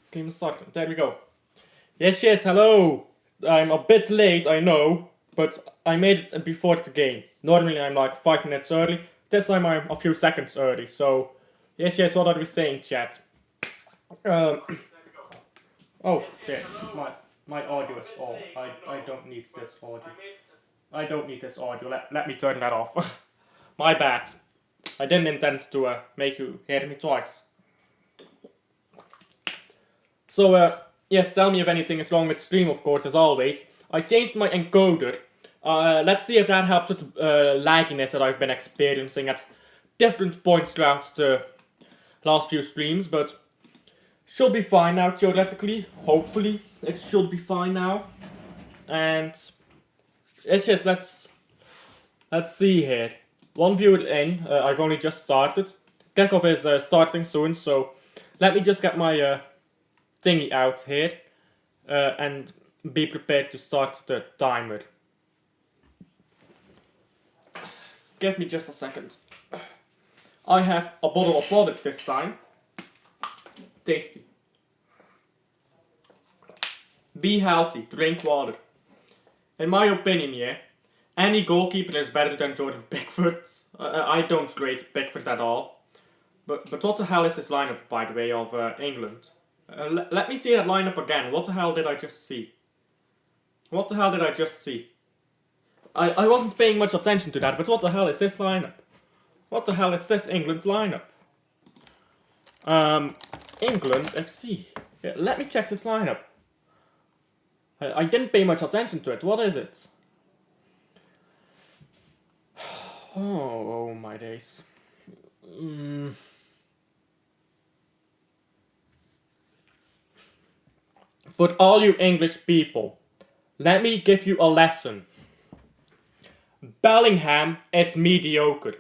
Stream starting. There we go. Yes, hello. I'm a bit late, I know, but I made it before the game. Normally I'm like 5 minutes early. This time I'm a few seconds early. So, yes, what are we saying, chat? Um, oh, yeah, my audio is off. I don't need this audio. I don't need this audio. Let me turn that off. My bad. I didn't intend to make you hear me twice. So, yes, tell me if anything is wrong with stream, of course, as always. I changed my encoder. Let's see if that helps with the lagginess that I've been experiencing at different points throughout the last few streams, but should be fine now, theoretically. Hopefully, it should be fine now. And yes, let's see here. One viewer in, I've only just started. Kickoff is starting soon, so let me just get my thingy out here and be prepared to start the timer. Give me just a second. I have a bottle of water this time. Tasty. Be healthy, drink water. In my opinion, yeah, any goalkeeper is better than Jordan Pickford. I don't rate Pickford at all. But what the hell is this lineup, by the way, of England? Let me see that lineup again. What the hell did I just see? What the hell did I just see? I wasn't paying much attention to that, but what the hell is this lineup? What the hell is this England lineup? England FC. Yeah, let me check this lineup. I didn't pay much attention to it. What is it? Oh my days. For all you English people, let me give you a lesson. Bellingham is mediocre.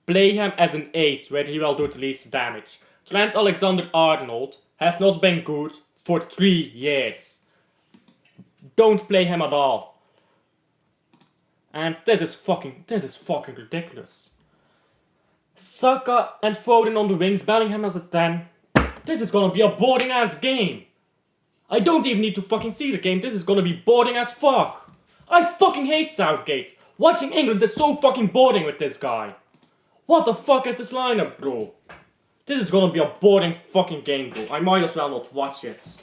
Play him as an 8 where he will do the least damage. Trent Alexander-Arnold has not been good for 3 years. Don't play him at all. And this is fucking ridiculous. Saka and Foden on the wings, Bellingham as a 10. This is gonna be a boring ass game. I don't even need to fucking see the game, this is gonna be boring as fuck. I fucking hate Southgate. Watching England is so fucking boring with this guy. What the fuck is this lineup, bro? This is gonna be a boring fucking game, bro. I might as well not watch it.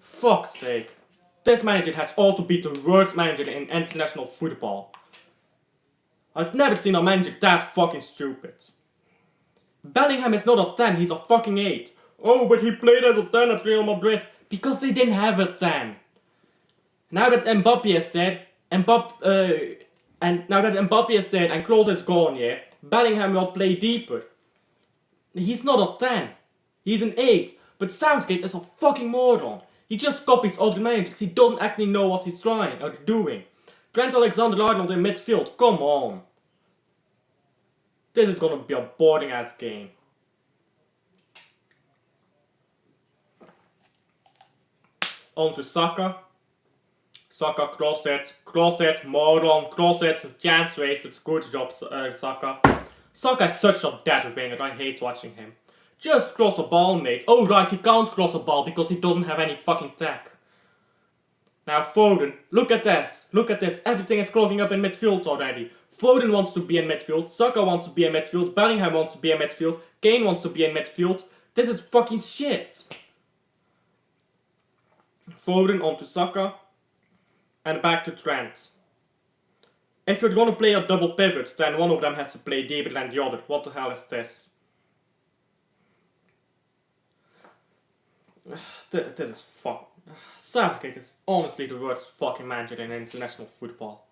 Fuck's sake. This manager has all to be the worst manager in international football. I've never seen a manager that fucking stupid. Bellingham is not a 10, he's a fucking 8. Oh, but he played as a 10 at Real Madrid. Because they didn't have a 10. Now that Mbappe is dead, and Klose is gone, yeah, Bellingham will play deeper. He's not a 10. He's an 8. But Southgate is a fucking moron. He just copies other managers. He doesn't actually know what he's trying or doing. Trent Alexander-Arnold in midfield. Come on. This is gonna be a boring ass game. On to Saka. Saka cross it, moron, cross it, chance wasted, good job Saka. Saka is such a dead winger, I hate watching him. Just cross a ball, mate. Oh right, he can't cross a ball because he doesn't have any fucking tech. Now Foden, look at this, everything is clogging up in midfield already. Foden wants to be in midfield, Saka wants to be in midfield, Bellingham wants to be in midfield, Kane wants to be in midfield. This is fucking shit. Foden onto Saka. And back to Trent. If you're gonna play a double pivot, then one of them has to play deeper than the other. What the hell is this? This is fuck. Southgate is honestly the worst fucking manager in international football.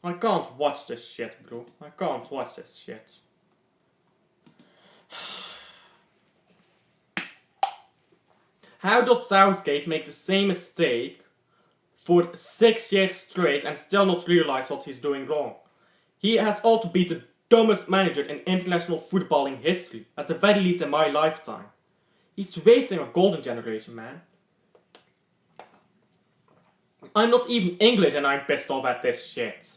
I can't watch this shit, bro. I can't watch this shit. How does Southgate make the same mistake for 6 years straight and still not realize what he's doing wrong? He has all to be the dumbest manager in international footballing history, at the very least in my lifetime. He's wasting a golden generation, man. I'm not even English and I'm pissed off at this shit.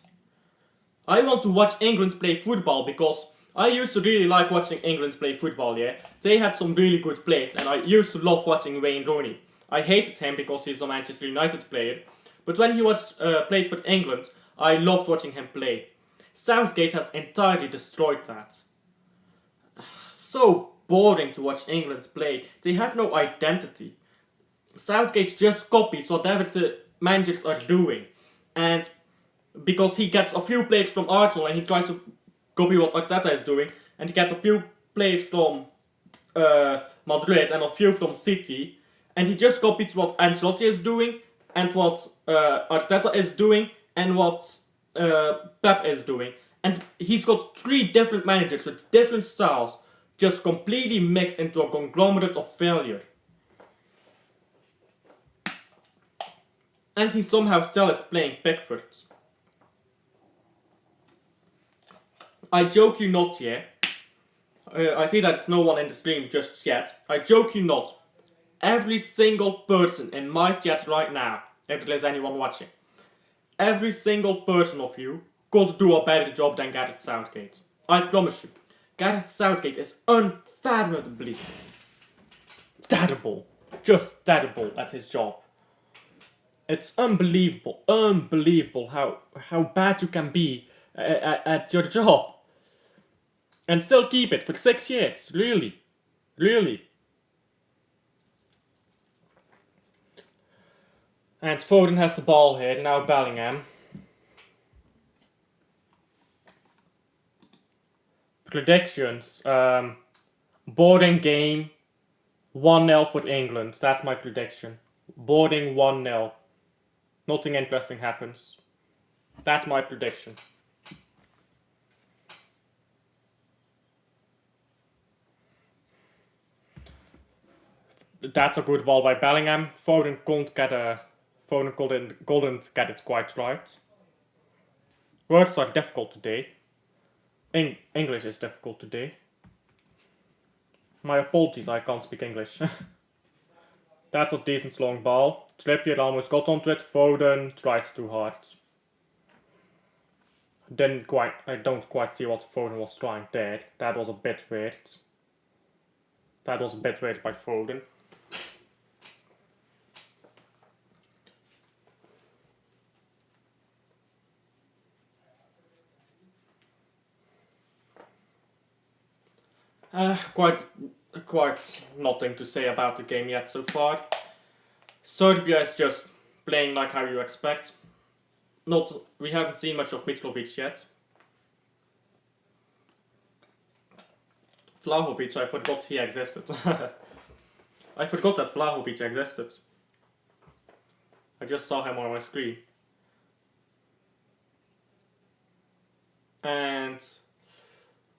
I want to watch England play football because I used to really like watching England play football, yeah. They had some really good players, and I used to love watching Wayne Rooney. I hated him because he's a Manchester United player, but when he played for England, I loved watching him play. Southgate has entirely destroyed that. So boring to watch England play. They have no identity. Southgate just copies whatever the managers are doing, and because he gets a few players from Arsenal and he tries to copy what Arteta is doing, and he gets a few players from Madrid and a few from City, and he just copies what Ancelotti is doing and what Arteta is doing and what Pep is doing. And he's got three different managers with different styles, just completely mixed into a conglomerate of failure. And he somehow still is playing Pickford. I joke you not, yeah. I see that there's no one in the stream just yet. I joke you not. Every single person in my chat right now, if there is anyone watching, every single person of you could do a better job than Gareth Southgate. I promise you. Gareth Southgate is unfathomably terrible. Just terrible at his job. It's unbelievable how bad you can be at your job. And still keep it for 6 years. Really. Really. And Foden has the ball here, now Bellingham. Predictions. Boarding game. 1-0 for England. That's my prediction. Boarding 1-0. Nothing interesting happens. That's my prediction. That's a good ball by Bellingham. Foden couldn't get it quite right. Words are difficult today. English is difficult today. My apologies, I can't speak English. That's a decent long ball. Trippier almost got onto it. Foden tried too hard. I don't quite see what Foden was trying there. That was a bit weird. That was a bit weird by Foden. Quite nothing to say about the game yet so far. Serbia is just playing like how you expect. We haven't seen much of Mitrovic yet. Vlahovic, I forgot he existed. I forgot that Vlahovic existed. I just saw him on my screen. And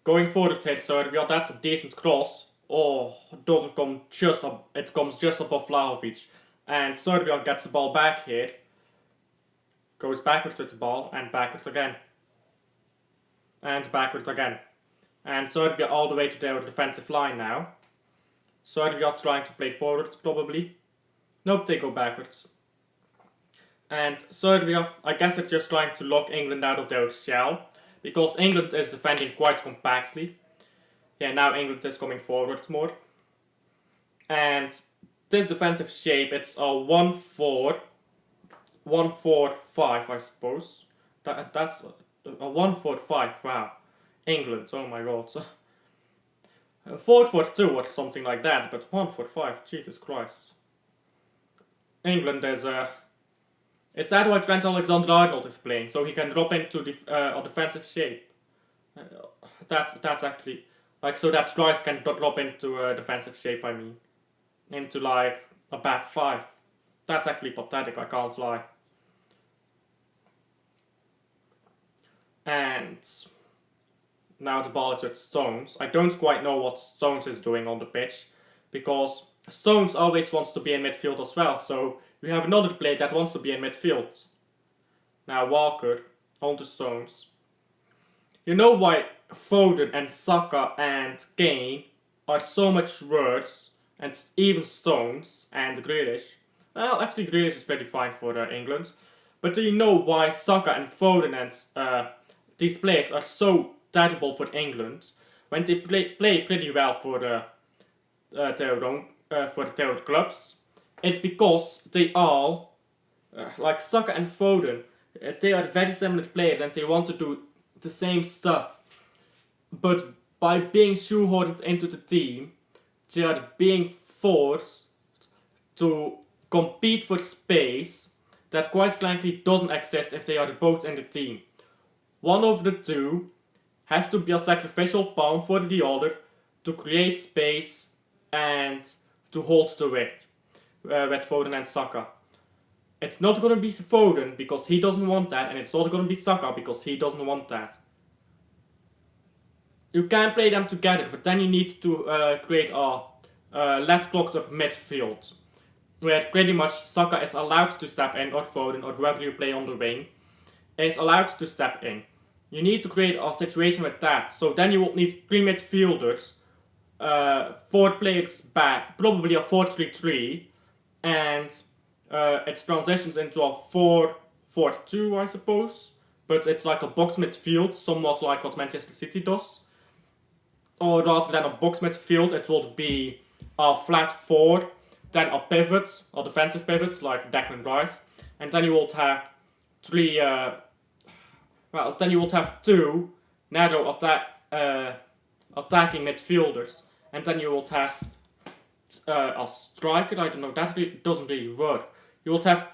going forward here, Serbia, that's a decent cross. Oh, it doesn't come just up, it comes just above Vlahovic. And Serbia gets the ball back here. Goes backwards with the ball, and backwards again. And backwards again. And Serbia all the way to their defensive line now. Serbia trying to play forward, probably. Nope, they go backwards. And Serbia, I guess they're just trying to lock England out of their shell. Because England is defending quite compactly. Yeah, now England is coming forward more. And this defensive shape, it's a 1-4. 1-4-5, I suppose. That's a 1-4-5, wow. England, oh my god. 4-4-2 or something like that, but 1-4-5, Jesus Christ. England is it's that why Trent Alexander-Arnold is playing, so he can drop into a defensive shape. That's actually like so that Rice can drop into a defensive shape. I mean, into like a back five. That's actually pathetic. I can't lie. And now the ball is with Stones. I don't quite know what Stones is doing on the pitch because Stones always wants to be in midfield as well. So we have another player that wants to be in midfield. Now Walker onto Stones. You know why Foden and Saka and Kane are so much worse, and even Stones and Grealish? Well, actually Grealish is pretty fine for England. But do you know why Saka and Foden and these players are so terrible for England? when they play pretty well for their own clubs, it's because they all, like Saka and Foden, they are very similar players and they want to do the same stuff. But by being shoehorned into the team, they are being forced to compete for space that quite frankly doesn't exist if they are both in the team. One of the two has to be a sacrificial pawn for the other to create space and to hold the width with Foden and Saka. It's not going to be Foden because he doesn't want that, and it's not going to be Saka because he doesn't want that. You can play them together, but then you need to create a less clogged up midfield, where pretty much Saka is allowed to step in, or Foden, or whoever you play on the wing, is allowed to step in. You need to create a situation with that, so then you will need 3 midfielders, 4 players back, probably a 4-3-3, and it transitions into a 4-4-2, I suppose, but it's like a box midfield, somewhat like what Manchester City does. Or rather than a box midfield, it will be a flat 4, then a pivot, or defensive pivot, like Declan Rice, and then you will have 3, then you will have 2 narrow attacking midfielders, and then you will have a striker. I don't know, that doesn't really work. You will have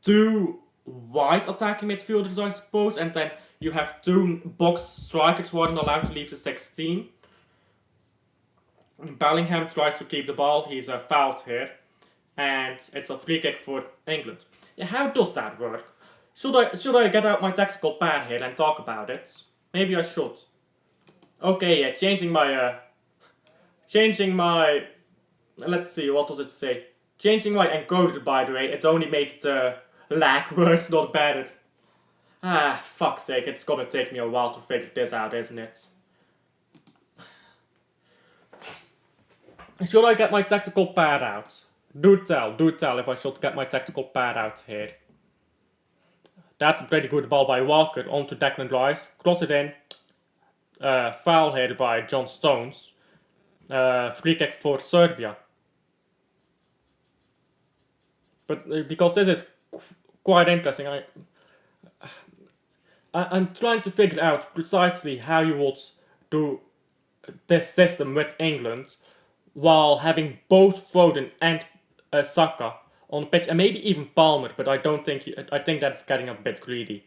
2 wide attacking midfielders, I suppose, and then you have 2 box strikers who aren't allowed to leave the 16. Bellingham tries to keep the ball, he's fouled here, and it's a free kick for England. Yeah, how does that work? Should I get out my tactical pad here and talk about it? Maybe I should. Okay, yeah, changing my, let's see, what does it say? Changing my encoder, by the way, it only made the lag worse, not better. Ah, fuck's sake, it's gonna take me a while to figure this out, isn't it? Should I get my tactical pad out? Do tell if I should get my tactical pad out here. That's a pretty good ball by Walker onto Declan Rice. Cross it in. Foul here by John Stones. Free kick for Serbia. But because this is quite interesting, I'm trying to figure out precisely how you would do this system with England while having both Foden and Saka on the pitch, and maybe even Palmer, but I think that's getting a bit greedy.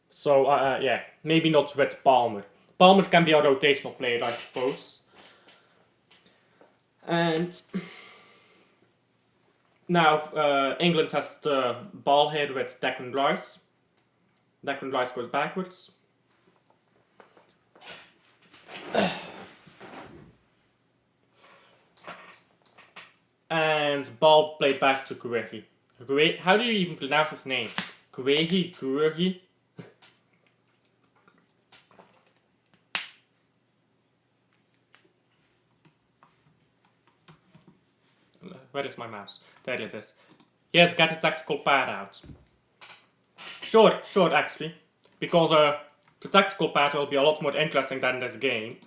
So, yeah, maybe not with Palmer. Palmer can be a rotational player, I suppose. And now England has the ball here with Declan Rice. Declan Rice goes backwards. And ball played back to Guehi. How do you even pronounce his name? Guehi? Where is my mouse? There it is. Yes, get the tactical pad out. Sure, actually. Because the tactical pad will be a lot more interesting than this game.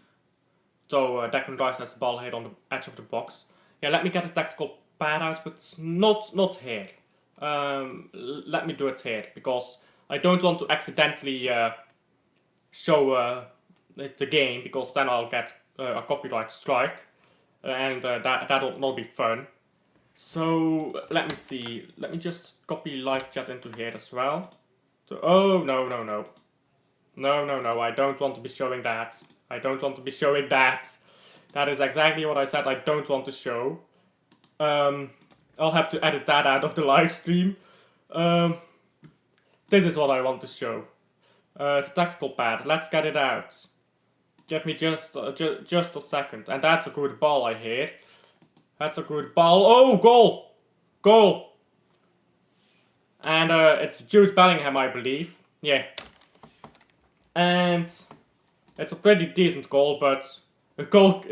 So Declan Rice has the ball here on the edge of the box. Yeah, let me get the tactical pad out, but not here. Let me do it here, because I don't want to accidentally show the game, because then I'll get a copyright strike, and that'll not be fun. So, let me see. Let me just copy live chat into here as well. So, oh, no. No, I don't want to be showing that. That is exactly what I said I don't want to show. I'll have to edit that out of the live stream. This is what I want to show. The tactical pad. Let's get it out. Give me just a second. And that's a good ball, I hear. That's a good ball. Oh, goal! And it's Jude Bellingham, I believe. Yeah. And it's a pretty decent goal, but a goal.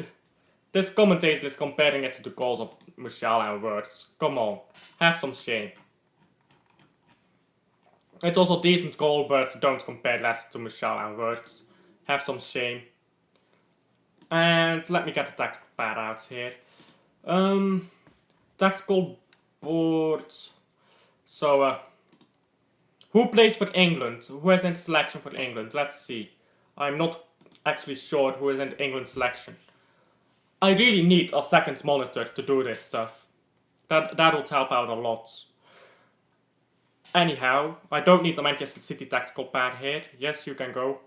This commentator is comparing it to the goals of Musiala and Wirtz. Come on, have some shame. It's also a decent goal, but don't compare that to Michelle and Words. Have some shame. And let me get the tactical pad out here. Tactical boards. So, who plays for England? Who is in the selection for England? Let's see. I'm not actually sure who is in the England selection. I really need a second monitor to do this stuff. That will help out a lot. Anyhow, I don't need the Manchester City tactical pad here. Yes, you can go.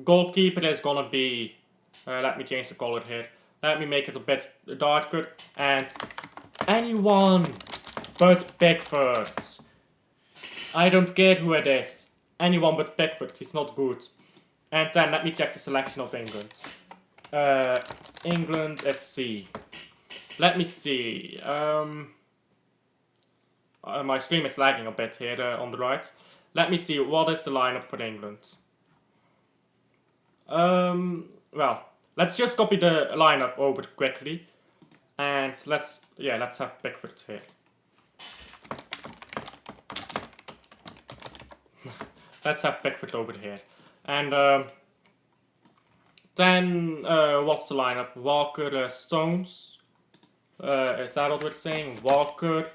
Goalkeeper is gonna be... let me change the color here. Let me make it a bit darker. And anyone but Pickford. I don't care who it is. Anyone but Pickford. He's not good. And then let me check the selection of England. England FC. Let me see. My stream is lagging a bit here on the right. Let me see, what is the lineup for England? Well, let's just copy the lineup over quickly. And let's have Pickford here. Let's have Pickford over here. And then, what's the lineup? Walker, Stones. Is that what we're saying? Walker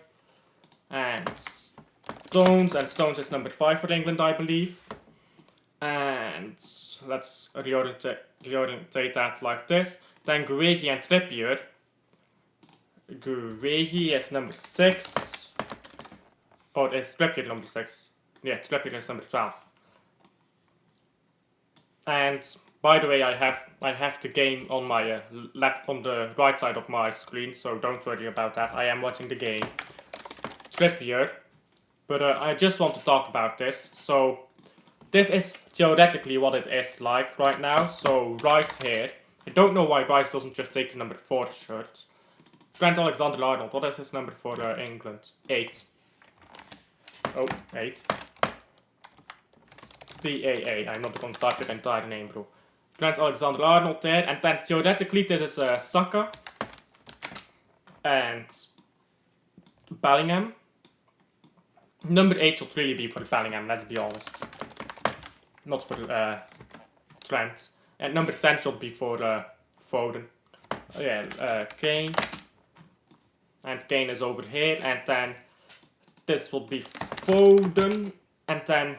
and Stones. And Stones is number 5 for England, I believe. And let's reorientate that like this. Then Guehi and Trippier. Guehi is number 6. Or is Trippier number 6? Yeah, Trippier is number 12. And by the way, I have the game on my on the right side of my screen, so don't worry about that. I am watching the game. Trippier, but I just want to talk about this. So this is theoretically what it is like right now. So Rice here. I don't know why Rice doesn't just take the number 4 shirt. Trent Alexander-Arnold. What is his number for England? 8. Oh, 8. TAA. I'm not going to type the entire name, bro. Trent Alexander-Arnold there. And then theoretically this is Saka. And Bellingham. Number 8 should really be for Bellingham, let's be honest. Not for Trent. And number 10 should be for Foden. Kane. And Kane is over here. And then this will be Foden. And then...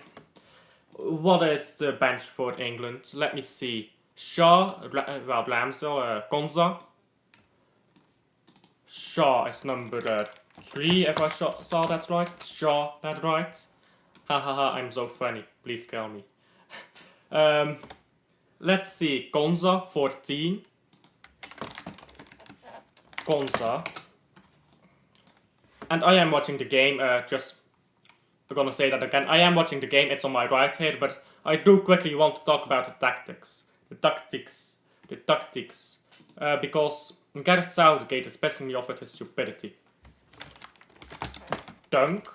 what is the bench for England? Let me see. Shaw, Ramsdale, Konza. Shaw is number 3, if I saw that right. Shaw, that right. Hahaha, I'm so funny. Please kill me. Let's see. Konza, 14. Konza. And I am watching the game, I'm gonna say that again. I am watching the game, it's on my right here, but I do quickly want to talk about the tactics. Because Gareth Southgate is pissing me off with his stupidity. Dunk.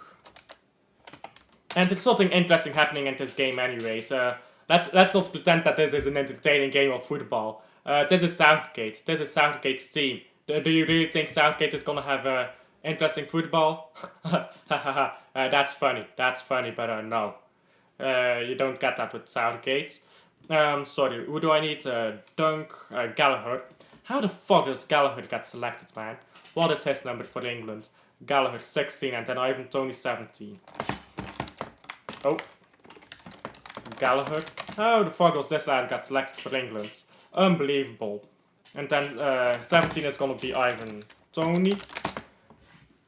And it's something interesting happening in this game anyways. Let's not pretend that this is an entertaining game of football. This is Southgate. This is Southgate's team. Do you really think Southgate is gonna have interesting football? That's funny, but no. You don't get that with Southgate. Sorry, who do I need? Dunk, Gallagher. How the fuck does Gallagher get selected, man? What is his number for England? Gallagher 16 and then Ivan Toney 17. Oh. Gallagher. How the fuck does this lad get selected for England? Unbelievable. And then 17 is gonna be Ivan Toney.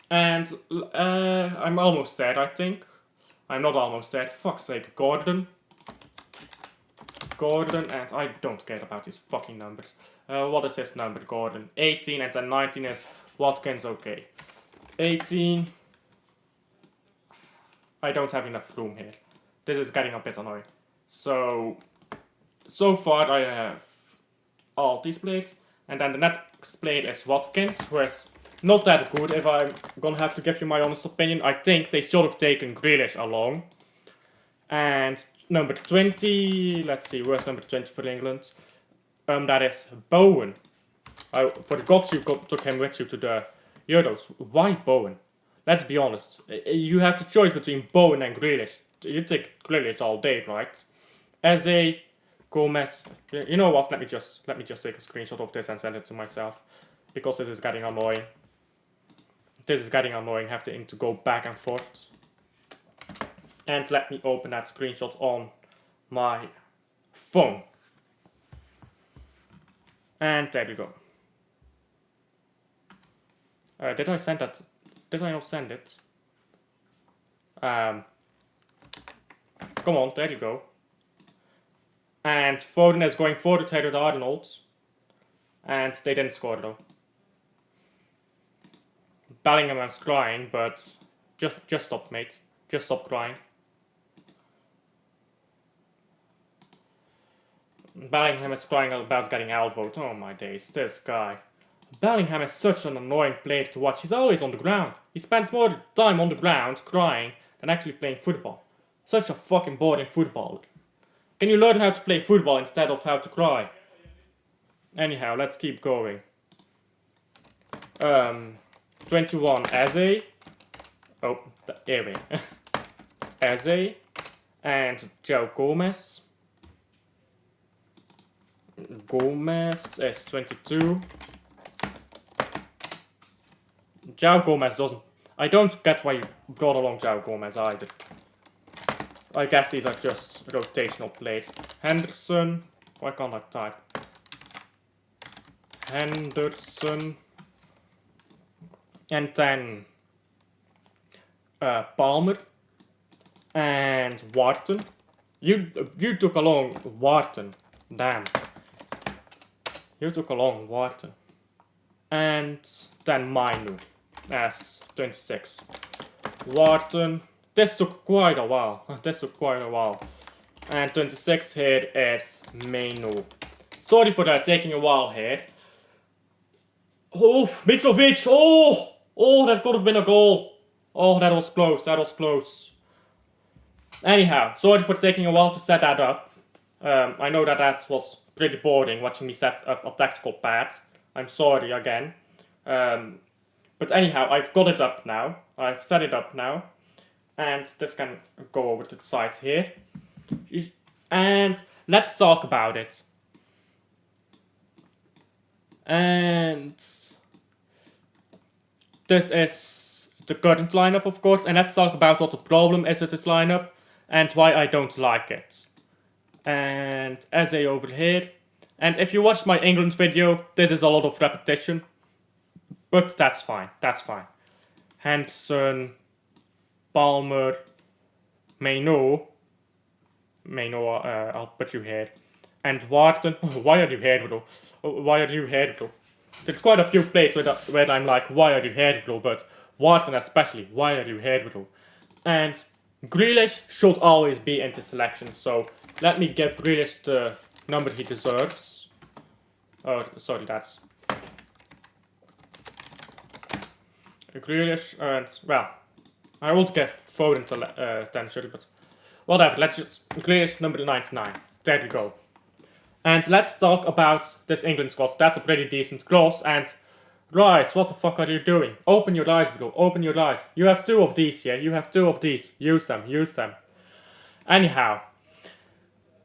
And I'm almost there, I think. I'm not almost there. Fuck's sake, Gordon. And I don't care about these fucking numbers. What is his number, Gordon? 18 and then 19 is Watkins, okay. 18. I don't have enough room here. This is getting a bit annoying. So far I have all these players. And then the next player is Watkins, who is not that good. If I'm gonna have to give you my honest opinion, I think they should have taken Grealish along. And number 20, let's see, where's number 20 for England? That is Bowen. I forgot you took him with you to the Euros. Why Bowen? Let's be honest. You have the choice between Bowen and Grealish. you take Grealish all day, right? Eze, Gomez. You know what? Let me just take a screenshot of this and send it to myself, because this is getting annoying. This is getting annoying, having to go back and forth. And let me open that screenshot on my phone. And there we go. Did I send that? Did I not send it? Come on, there you go. And Foden is going for the Taylor Arnold. And they didn't score though. Bellingham is crying, but just stop, mate. Just stop crying. Bellingham is crying about getting elbowed. Oh my days, this guy. Bellingham is such an annoying player to watch. He's always on the ground. He spends more time on the ground crying than actually playing football. Such a fucking boring footballer. Can you learn how to play football instead of how to cry? Anyhow, let's keep going. 21 Eze. Oh, there we go. Eze. And Joe Gomez. Gomez is 22. Joe Gomez doesn't... I don't get why you brought along Joe Gomez either. I guess these are just rotational plays. Henderson. Why can't I type? Henderson. And then Palmer. And Wharton. You took along Wharton. Damn. You took along Wharton. And then Mainu as 26. Wharton. This took quite a while. And 26 here is Mainu. Sorry for that, taking a while here. Oh, Mitrovic. Oh, that could have been a goal. Oh, that was close. Anyhow, sorry for taking a while to set that up. I know that was pretty boring watching me set up a tactical pad. I'm sorry again. But anyhow, I've got it up now. I've set it up now. And this can go over to the sides here. And let's talk about it. And this is the current lineup, of course. And let's talk about what the problem is with this lineup and why I don't like it. And Eze over here. And if you watched my England video, this is a lot of repetition. But that's fine. Henderson, Palmer, Mainu. I'll put you here. And Wharton. Why are you here, bro? There's quite a few plays where I'm like, why are you here, bro? But Wharton especially, why are you here, bro? And Grealish should always be in the selection. So let me give Grealish the number he deserves. Oh, sorry, that's Grealish. And well, I would give Foden to 10, sorry, but whatever. Let's just Grealish number 99. There we go. And let's talk about this England squad. That's a pretty decent cross. And Rice, what the fuck are you doing? Open your eyes, bro. Open your eyes. You have 2 of these here. You have 2 of these. Use them. Anyhow.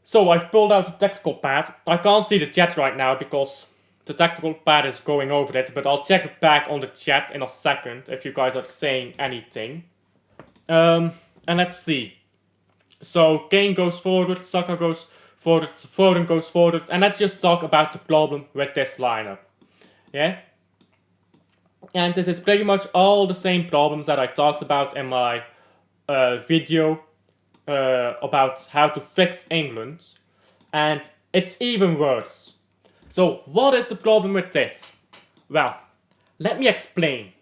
So I've pulled out the tactical pad. I can't see the chat right now because the tactical pad is going over it. But I'll check back on the chat in a second if you guys are saying anything. And let's see. So Kane goes forward. Saka goes forward. Foden goes forward. And let's just talk about the problem with this lineup. Yeah? And this is pretty much all the same problems that I talked about in my video about how to fix England. And it's even worse. So what is the problem with this? Well, let me explain.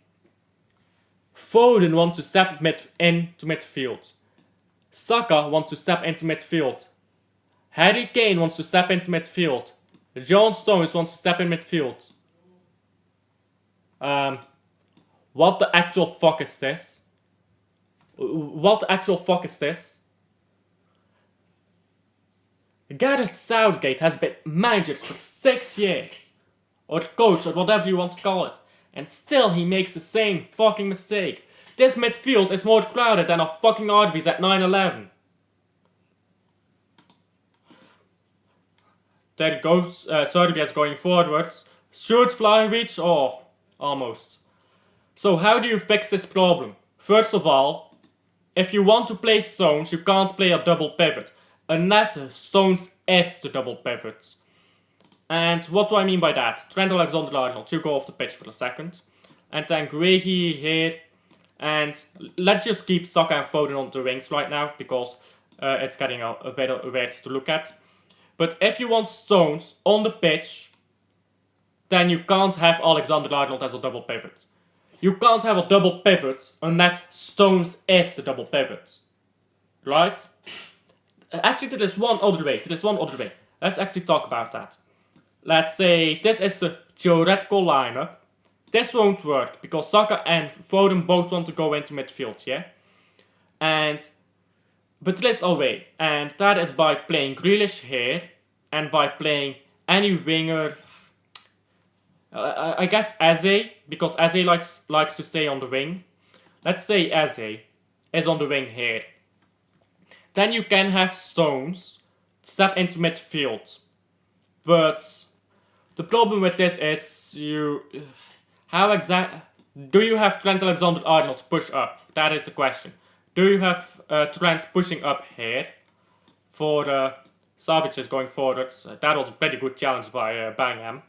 Foden wants to step into midfield. Saka wants to step into midfield. Harry Kane wants to step into midfield. John Stones wants to step in midfield. What the actual fuck is this? Gareth Southgate has been manager for 6 years. Or coach, or whatever you want to call it. And still he makes the same fucking mistake. This midfield is more crowded than a fucking Arby's at 9/11. There it goes. Serbia is going forwards. Should Vlahovic? Oh, almost. So how do you fix this problem? First of all, if you want to play Stones, you can't play a double pivot. Unless Stones is the double pivot. And what do I mean by that? Trent Alexander-Arnold, you go off the pitch for a second. And then Guehi here. And let's just keep Saka and Foden on the wings right now, because it's getting a bit weird to look at. But if you want Stones on the pitch, then you can't have Alexander-Arnold as a double pivot. You can't have a double pivot unless Stones is the double pivot. Right? Actually, there is one other way. Let's actually talk about that. Let's say this is the theoretical lineup. This won't work because Saka and Foden both want to go into midfield, yeah? But there is a way, and that is by playing Grealish here and by playing any winger. I guess Eze, because Eze likes to stay on the wing. Let's say Eze is on the wing here. Then you can have Stones step into midfield. But the problem with this is do you have Trent Alexander-Arnold push up? That is the question. Do you have Trent pushing up here for Savic is going forwards? That was a pretty good challenge by Bellingham.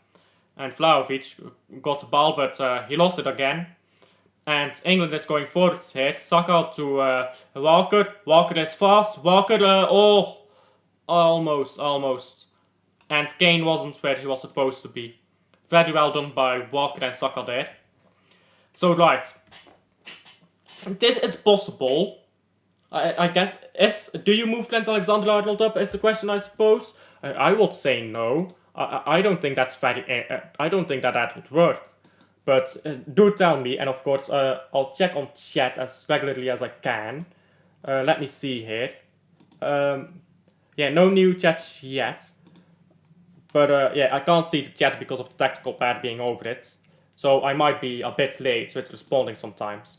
And Vlahovic got the ball, but he lost it again. And England is going forwards here. Saka to Walker. Walker is fast. Walker, almost. And Kane wasn't where he was supposed to be. Very well done by Walker and Saka there. So, right. This is possible. I guess. Do you move Trent Alexander-Arnold up? Is the question, I suppose. I would say no. I don't think that's I don't think that would work. But do tell me, and of course I'll check on chat as regularly as I can. Let me see here. Yeah, no new chats yet. But yeah, I can't see the chat because of the tactical pad being over it. So I might be a bit late with responding sometimes.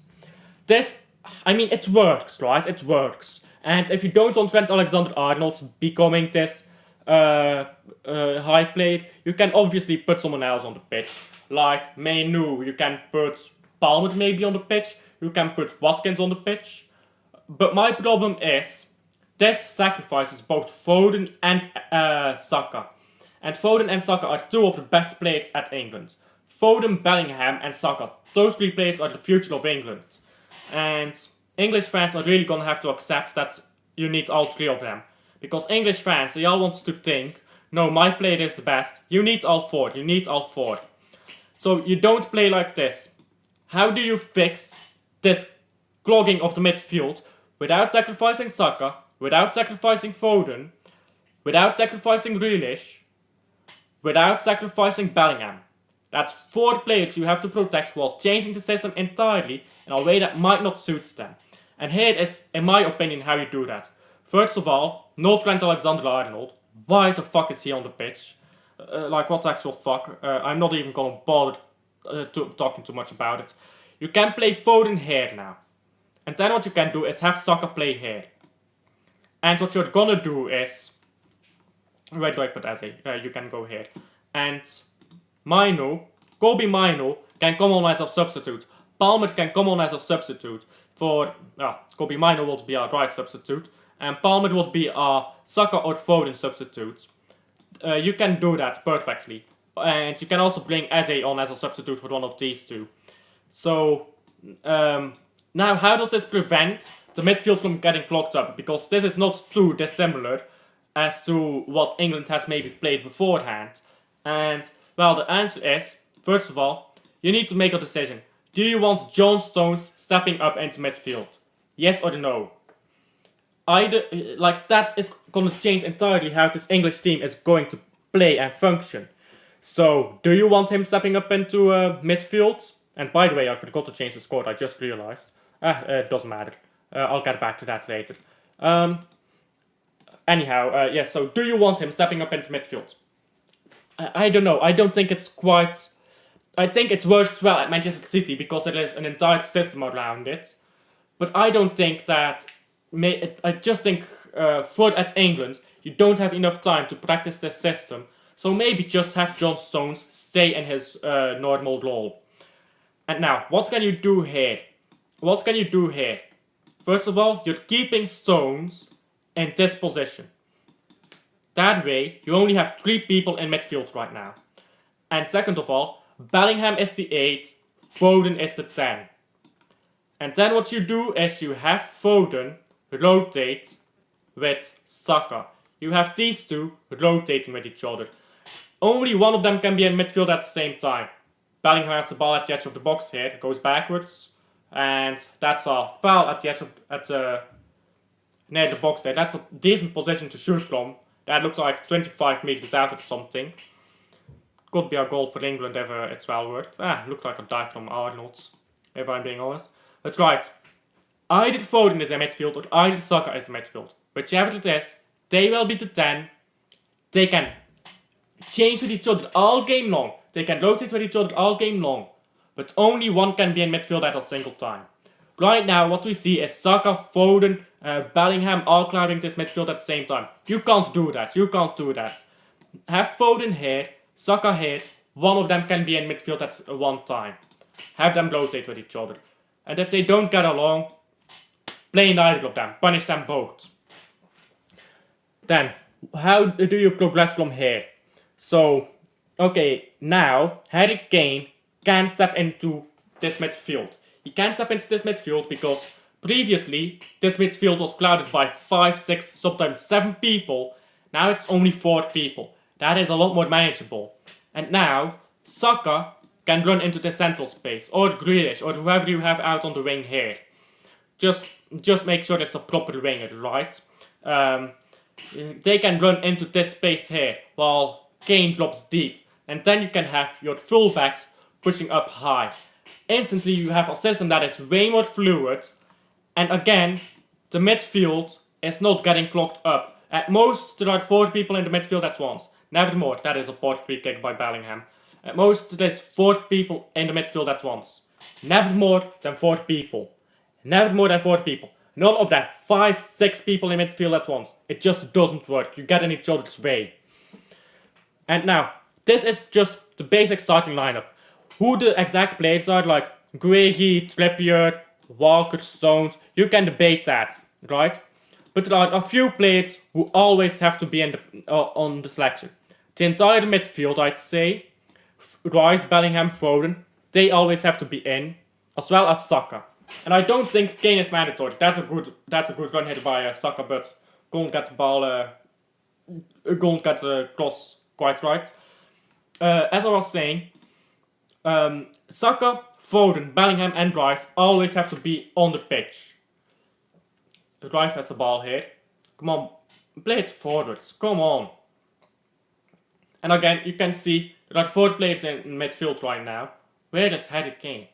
It works, right? It works. And if you don't want Trent Alexander-Arnold becoming this high player, you can obviously put someone else on the pitch. Like Mainu, you can put Palmer maybe on the pitch. You can put Watkins on the pitch. But my problem is, this sacrifices both Foden and Saka. And Foden and Saka are two of the best players at England. Foden, Bellingham and Saka. Those three players are the future of England. And English fans are really going to have to accept that you need all three of them. Because English fans, they all want to think, no, my player is the best. You need all four. So you don't play like this. How do you fix this clogging of the midfield without sacrificing Saka, without sacrificing Foden, without sacrificing Grealish, without sacrificing Bellingham? That's 4 players you have to protect while changing the system entirely in a way that might not suit them. And here is, in my opinion, how you do that. First of all, no Trent Alexander-Arnold. Why the fuck is he on the pitch? Like, what the actual fuck? I'm not even gonna bother talking too much about it. You can play Foden here now. And then what you can do is have Saka play here. And what you're gonna do is... Where do I put Eze? You can go here. And Kobe Mino can come on as a substitute. Palmer can come on as a substitute. Kobe Mino will be a right substitute. And Palmer will be a Saka or Foden substitute. You can do that perfectly. And you can also bring Eze on as a substitute for one of these two. So, now how does this prevent the midfield from getting clogged up? Because this is not too dissimilar as to what England has maybe played beforehand. And, well, the answer is, first of all, you need to make a decision. Do you want John Stones stepping up into midfield? Yes or no? That is going to change entirely how this English team is going to play and function. So, do you want him stepping up into midfield? And by the way, I forgot to change the score, I just realized. It doesn't matter. I'll get back to that later. Anyhow, so do you want him stepping up into midfield? I don't know. I don't think it's quite... I think it works well at Manchester City because there is an entire system around it. But I don't think that... I just think at England, you don't have enough time to practice this system So maybe just have John Stones stay in his normal role. And now, what can you do here? What can you do here? First of all, you're keeping Stones in this position. That way, you only have 3 people in midfield right now. And second of all, Bellingham is the 8, Foden is the 10. And then what you do is you have Foden rotate with Saka. You have these two rotating with each other. Only one of them can be in midfield at the same time. Bellingham has the ball at the edge of the box here, goes backwards. And that's a foul at the edge near the box there. That's a decent position to shoot from. That looks like 25 meters out or something. Could be a goal for England if it's well worth. Looked like a dive from Arnold's, if I'm being honest. That's right. Either Foden is in midfield or either Saka is in midfield. Whichever it is, they will be the 10. They can change with each other all game long. They can rotate with each other all game long. But only one can be in midfield at a single time. Right now, what we see is Saka, Foden, Bellingham all clouding this midfield at the same time. You can't do that. You can't do that. Have Foden here, Saka here. One of them can be in midfield at one time. Have them rotate with each other. And if they don't get along, play neither of them. Punish them both. Then, how do you progress from here? So, okay, now Harry Kane can step into this midfield. He can step into this midfield because previously this midfield was clouded by 5, 6, sometimes 7 people. Now it's only 4 people. That is a lot more manageable. And now Saka can run into the central space, or Grealish, or whoever you have out on the wing here. Just make sure it's a proper winger, right? They can run into this space here while Kane drops deep. And then you can have your fullbacks pushing up high. Instantly you have a system that is way more fluid. And again, the midfield is not getting clogged up. At most, there are 4 people in the midfield at once. Never more. That is a poor free kick by Bellingham. At most, there's 4 people in the midfield at once. Never more than 4 people. Never more than 4 people. None of that 5, 6 people in midfield at once. It just doesn't work. You get in each other's way. And now, this is just the basic starting lineup. Who the exact players are, like Guehi, Trippier, Walker, Stones, you can debate that, right? But there are a few players who always have to be in on the selection. The entire midfield, I'd say, Rice, Bellingham, Foden, they always have to be in, as well as Saka. And I don't think Kane is mandatory. That's a good run here by Saka, but couldn't get the ball, couldn't get the cross quite right. As I was saying, Saka, Foden, Bellingham and Rice always have to be on the pitch. Rice has the ball here. Come on, play it forwards. Come on. And again, you can see there are 4 players in midfield right now. Where is Harry Kane?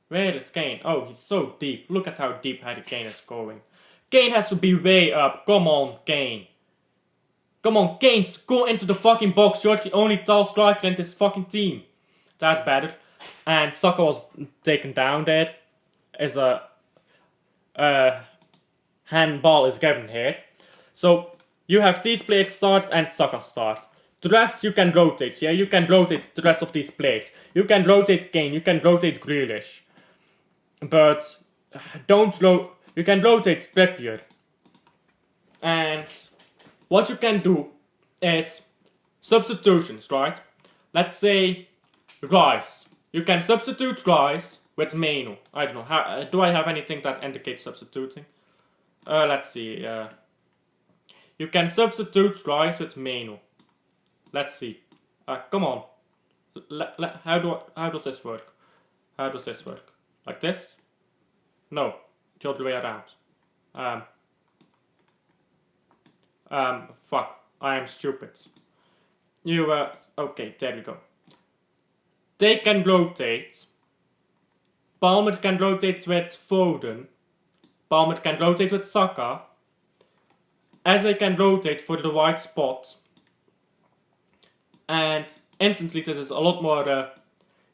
Where is Kane? Oh, he's so deep. Look at how deep Harry Kane is going. Kane has to be way up. Come on, Kane. Come on, Kane, go into the fucking box. You're the only tall striker in this fucking team. That's better. And Saka was taken down there. As a handball is given here. So you have these players start and Saka start. The rest you can rotate, yeah? You can rotate the rest of these players. You can rotate Kane, you can rotate Grealish. But you can rotate Trippier. And what you can do is substitutions, right? Let's say Rice. You can substitute Rice with Meno. I don't know. Do I have anything that indicates substituting? Let's see. You can substitute Rice with Meno. Let's see. Come on. How does this work? How does this work? Like this? No. The other way around. Fuck. I am stupid. Okay, there we go. They can rotate. Palmer can rotate with Foden. Palmer can rotate with Saka. Eze can rotate for the white spot. And instantly this is a lot more...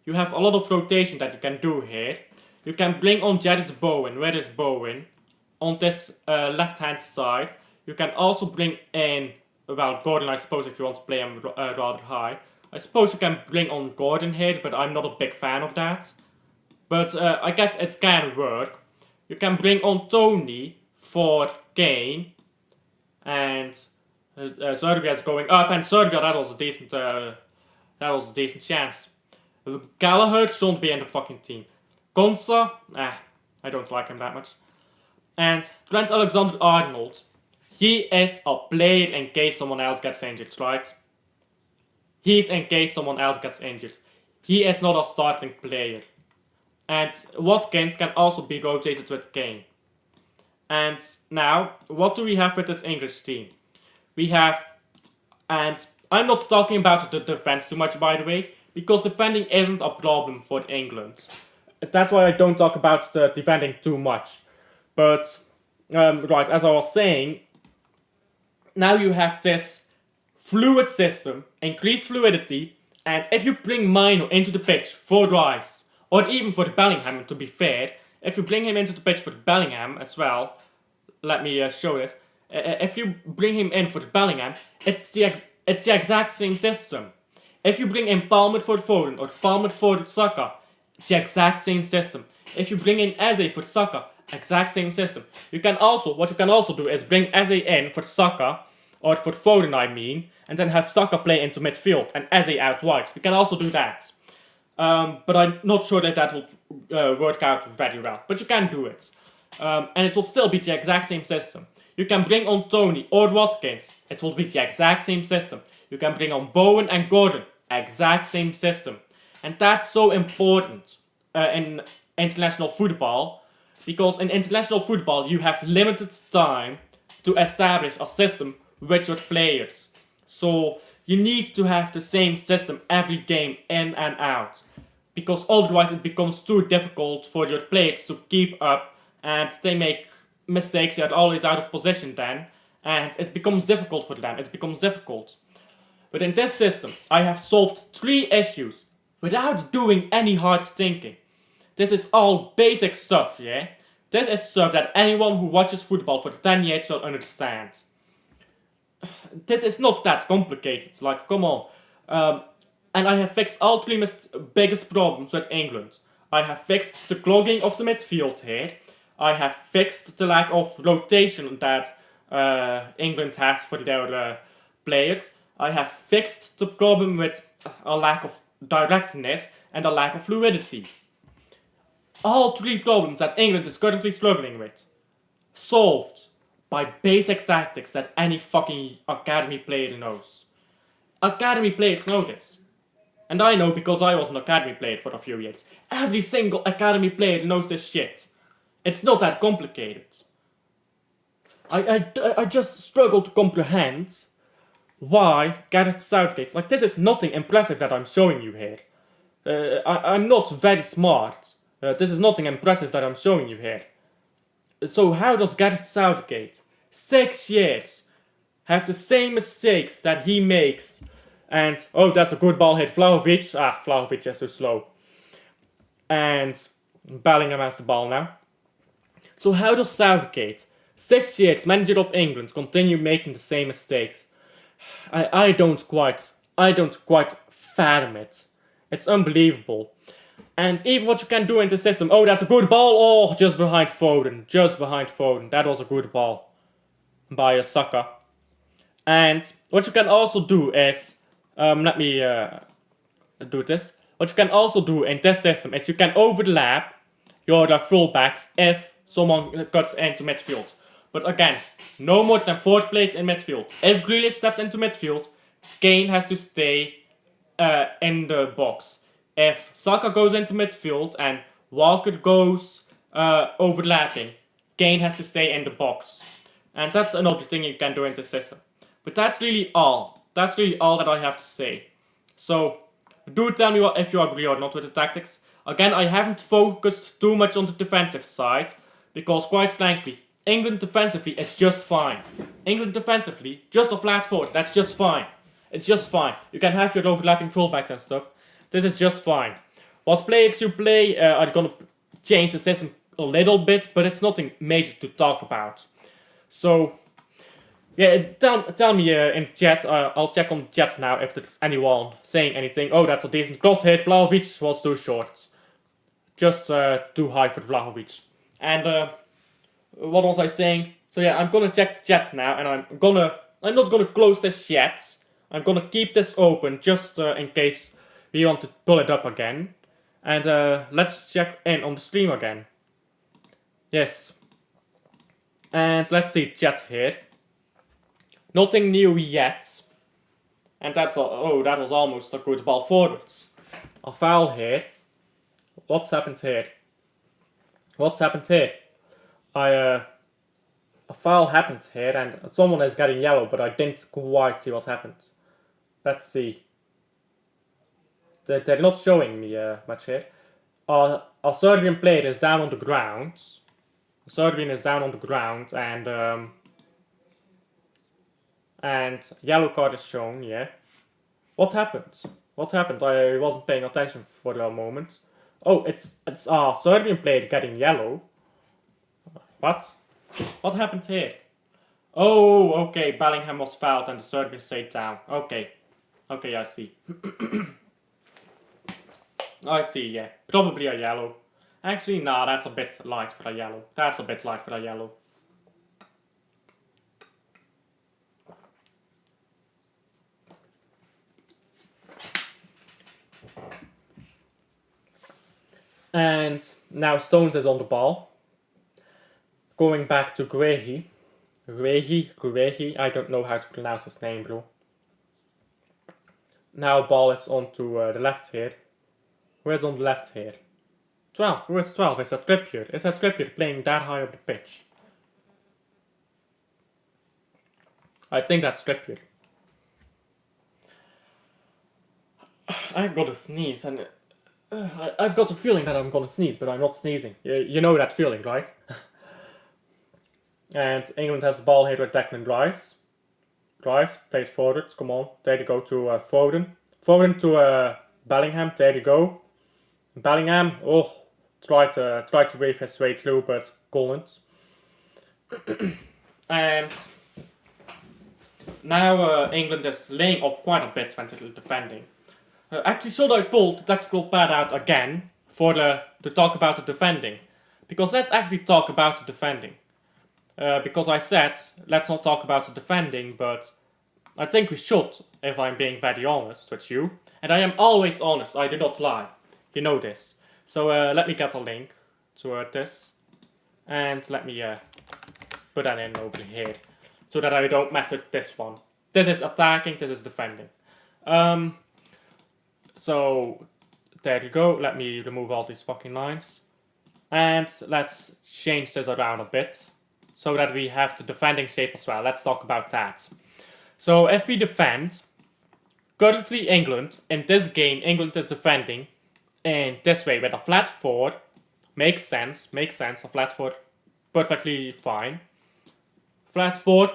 you have a lot of rotation that you can do here. You can bring on Jared Bowen. Where is Bowen? On this left hand side. You can also bring in well, Gordon, I suppose if you want to play him rather high. I suppose you can bring on Gordon here, but I'm not a big fan of that. But I guess it can work. You can bring on Tony for Kane, and Serbia is going up, and Serbia, that was a decent chance. Gallagher shouldn't be in the fucking team. Konsa, I don't like him that much. And Trent Alexander-Arnold, he is a player in case someone else gets injured, right? He's in case someone else gets injured. He is not a starting player. And Watkins can also be rotated with Kane. And now, what do we have with this English team? We have, and I'm not talking about the defense too much, by the way, because defending isn't a problem for England. That's why I don't talk about the defending too much. But, right, as I was saying, now you have this fluid system, increased fluidity, and if you bring Mino into the pitch for Rice, or even for Bellingham, to be fair, if you bring him into the pitch for Bellingham as well, let me show it. If you bring him in for Bellingham, it's the exact same system. If you bring in Palmer for Foden or Palmer for Saka, it's the exact same system. If you bring in Eze for Saka, exact same system. What you can also do is bring Eze in for Saka, or for Foden I mean, and then have Saka play into midfield and Eze out wide. You can also do that. But I'm not sure that will work out very well. But you can do it. And it will still be the exact same system. You can bring on Tony or Watkins. It will be the exact same system. You can bring on Bowen and Gordon. Exact same system. And that's so important in international football. Because in international football you have limited time to establish a system with your players. So you need to have the same system every game in and out. Because otherwise it becomes too difficult for your players to keep up, and they make mistakes, they're always out of position then, and it becomes difficult for them, But in this system, I have solved 3 issues without doing any hard thinking. This is all basic stuff, yeah? This is stuff that anyone who watches football for 10 years will understand. This is not that complicated, like, come on. And I have fixed all 3 biggest problems with England. I have fixed the clogging of the midfield here. I have fixed the lack of rotation that England has for their players. I have fixed the problem with a lack of directness and a lack of fluidity. All 3 problems that England is currently struggling with. Solved by basic tactics that any fucking academy player knows. Academy players know this. And I know because I was an academy player for a few years. Every single academy player knows this shit. It's not that complicated. I just struggle to comprehend why Gareth Southgate... Like, this is nothing impressive that I'm showing you here. I'm not very smart. This is nothing impressive that I'm showing you here. So how does Gareth Southgate, 6 years, have the same mistakes that he makes? And, oh, that's a good ball hit. Vlahovic. Vlahovic is too slow. And Bellingham has the ball now. So how does Southgate, 6 years, manager of England, continue making the same mistakes? I don't quite fathom it. It's unbelievable. And even what you can do in the system, oh, that's a good ball, oh, just behind Foden. That was a good ball by Saka. And what you can also do is, let me do this. What you can also do in this system is you can overlap your fullbacks if someone cuts into midfield. But again, no more than 4 players in midfield. If Grealish steps into midfield, Kane has to stay in the box. If Saka goes into midfield and Walker goes overlapping, Kane has to stay in the box. And that's another thing you can do in the system. But that's really all. That's really all that I have to say. So, do tell me if you agree or not with the tactics. Again, I haven't focused too much on the defensive side, because quite frankly, England defensively is just fine. England defensively, just a flat forward, that's just fine. It's just fine. You can have your overlapping fullbacks and stuff. This is just fine. What players you play are going to change the system a little bit, but it's nothing major to talk about. So, Yeah, tell me in chat. I'll check on chats now if there's anyone saying anything. Oh, that's a decent cross hit. Vlahovic was too short. Just too high for Vlahovic. And what was I saying? So yeah, I'm gonna check the chat now, and I'm not gonna close this yet. I'm gonna keep this open just in case we want to pull it up again. And let's check in on the stream again. Yes. And let's see chat here. Nothing new yet. And that's all. Oh, that was almost a good ball forwards. A foul here. What's happened here? What's happened here? A foul happened here, and someone is getting yellow, but I didn't quite see what happened. Let's see. They're not showing me much here. A Serbian player is down on the ground. A Serbian is down on the ground, and yellow card is shown. Yeah. What happened? What happened? I wasn't paying attention for a moment. Oh, it's a Serbian player getting yellow. What? What happened here? Oh, okay. Bellingham was fouled and the Serbian stayed down. Okay. Okay, I see. I see, yeah. Probably a yellow. Actually, nah, that's a bit light for a yellow. That's a bit light for a yellow. And now Stones is on the ball. Going back to Guehi. Guehi, I don't know how to pronounce his name, bro. Now ball is on to the left here. Who is on the left here? 12. Who is 12? Is that Trippier? Is that Trippier playing that high up the pitch? I think that's Trippier. I've got to sneeze, and I've got a feeling that I'm gonna sneeze, but I'm not sneezing. You know that feeling, right? And England has the ball here with Declan Rice. Rice played forwards. Come on, there you go to Foden. Foden to Bellingham. There you go. Bellingham. Oh, tried to wave his way through, but couldn't. And now England is laying off quite a bit when they're defending. Actually, should I pull the tactical pad out again to talk about the defending? Because let's actually talk about the defending. Because I said let's not talk about the defending, but I think we should, if I'm being very honest with you. And I am always honest, I do not lie. You know this. So let me get a link to this. And let me put that in over here. So that I don't mess with this one. This is attacking, this is defending. So there you go. Let me remove all these fucking lines. And let's change this around a bit. So that we have the defending shape as well. Let's talk about that. So if we defend, currently England, in this game, England is defending in this way with a flat 4. Makes sense, a flat 4, perfectly fine. Flat 4,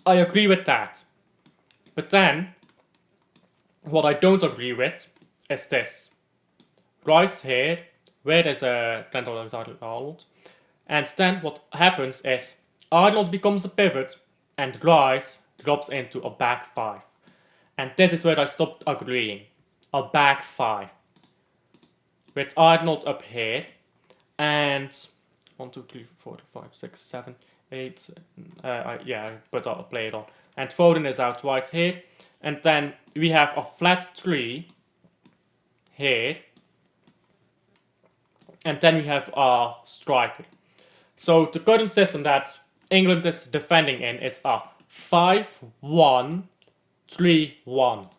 I agree with that. But then, what I don't agree with is this. Rice here, where is Trent Alexander-Arnold? And then what happens is Arnold becomes a pivot and Rice drops into a back 5. And this is where I stopped agreeing. A back 5. With Arnold up here. And 1, 2, 3, 4, 5, 6, 7, 8. Yeah, but I'll play it on. And Foden is out wide here. And then we have a flat 3 here. And then we have a striker. So the current system that England is defending in is a 5-1-3-1.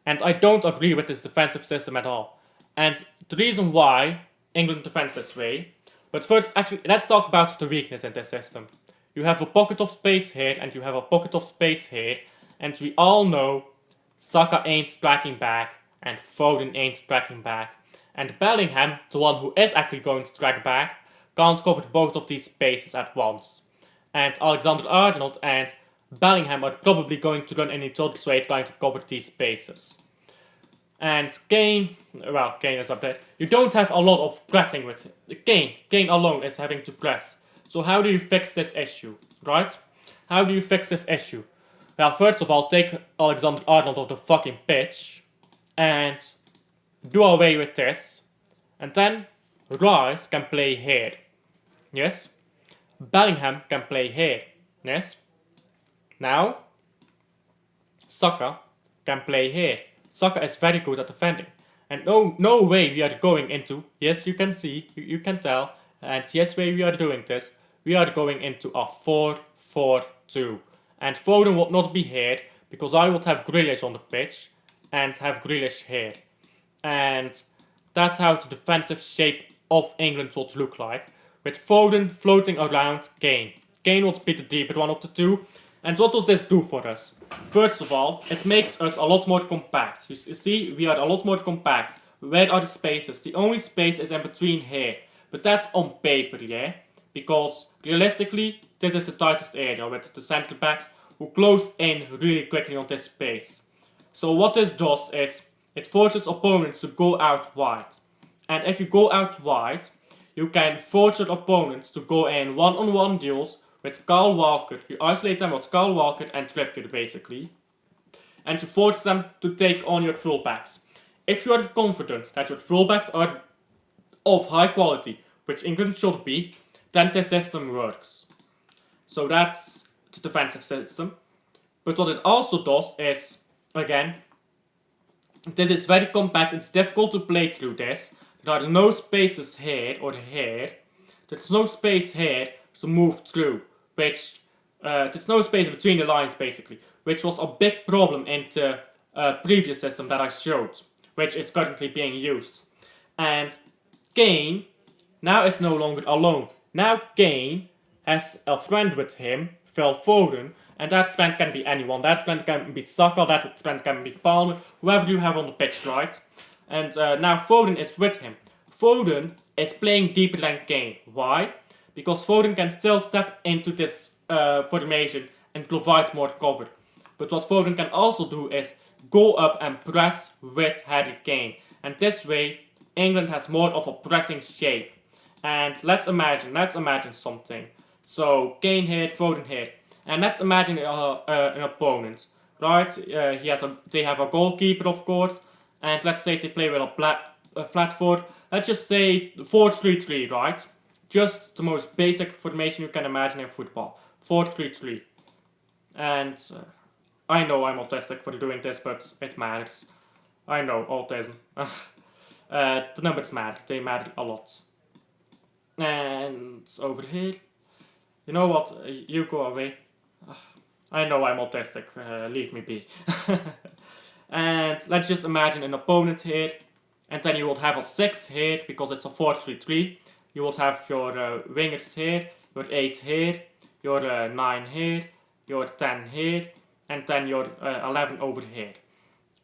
And I don't agree with this defensive system at all. And the reason why England defends this way. But first, actually, let's talk about the weakness in this system. You have a pocket of space here and you have a pocket of space here. And we all know Saka ain't striking back and Foden ain't striking back. And Bellingham, the one who is actually going to strike back, can't cover both of these spaces at once. And Alexander-Arnold and Bellingham are probably going to run in each other's way trying to cover these spaces. And Kane is up there. You don't have a lot of pressing with Kane. Kane alone is having to press. So how do you fix this issue, right? How do you fix this issue? Well, first of all, take Alexander-Arnold off the fucking pitch and do away with this. And then Rice can play here. Yes? Bellingham can play here. Yes? Now, Saka can play here. Saka is very good at defending. And no way we are going into, yes, you can see, you can tell, and yes, way we are doing this, we are going into a 4-4-2. And Foden would not be here, because I would have Grealish on the pitch, and have Grealish here. And that's how the defensive shape of England would look like, with Foden floating around Kane. Kane would be the deeper one of the two. And what does this do for us? First of all, it makes us a lot more compact. You see, we are a lot more compact. Where are the spaces? The only space is in between here. But that's on paper, yeah? Because realistically, this is the tightest area with the centre backs who close in really quickly on this space. So what this does is, it forces opponents to go out wide. And if you go out wide, you can force your opponents to go in one-on-one duels with Kyle Walker. You isolate them with Kyle Walker and Trippier basically. And you force them to take on your fullbacks. If you are confident that your fullbacks are of high quality, which England should be, then this system works. So that's the defensive system. But what it also does is, again, this is very compact, it's difficult to play through this. There are no spaces here or here. There's no space here to move through, which there's no space between the lines basically, which was a big problem in the previous system that I showed, which is currently being used. And Kane now is no longer alone. Now Kane has a friend with him, Phil Foden, and that friend can be anyone. That friend can be Saka, that friend can be Palmer, whoever you have on the pitch, right? And now Foden is with him. Foden is playing deeper than Kane. Why? Because Foden can still step into this formation and provide more cover. But what Foden can also do is go up and press with Harry Kane. And this way, England has more of a pressing shape. And let's imagine something. So Kane here, Foden here. And let's imagine an opponent. Right? They have a goalkeeper, of course. And let's say they play with a flat four. Let's just say 4-3-3, right? Just the most basic formation you can imagine in football. 4-3-3. And I know I'm autistic for doing this, but it matters. I know, autism. The numbers matter. They matter a lot. And over here. You know what? You go away. I know I'm autistic. Leave me be. And let's just imagine an opponent here. And then you will have a 6 here, because it's a 4-3-3. You will have your wingers here, your 8 here, your 9 here, your 10 here, and then your 11 over here.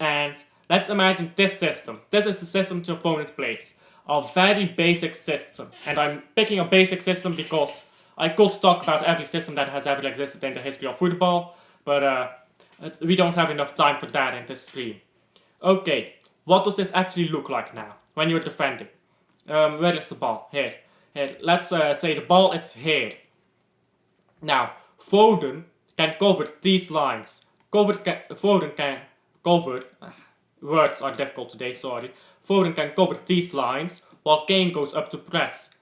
And let's imagine this system. This is the system the opponent plays. A very basic system. And I'm picking a basic system because I could talk about every system that has ever existed in the history of football, but we don't have enough time for that in this stream. Okay, what does this actually look like now, when you're defending? Where is the ball? Here. Let's say the ball is here. Now, Foden can cover these lines. Foden can cover... words are difficult today, sorry. Foden can cover these lines, while Kane goes up to press.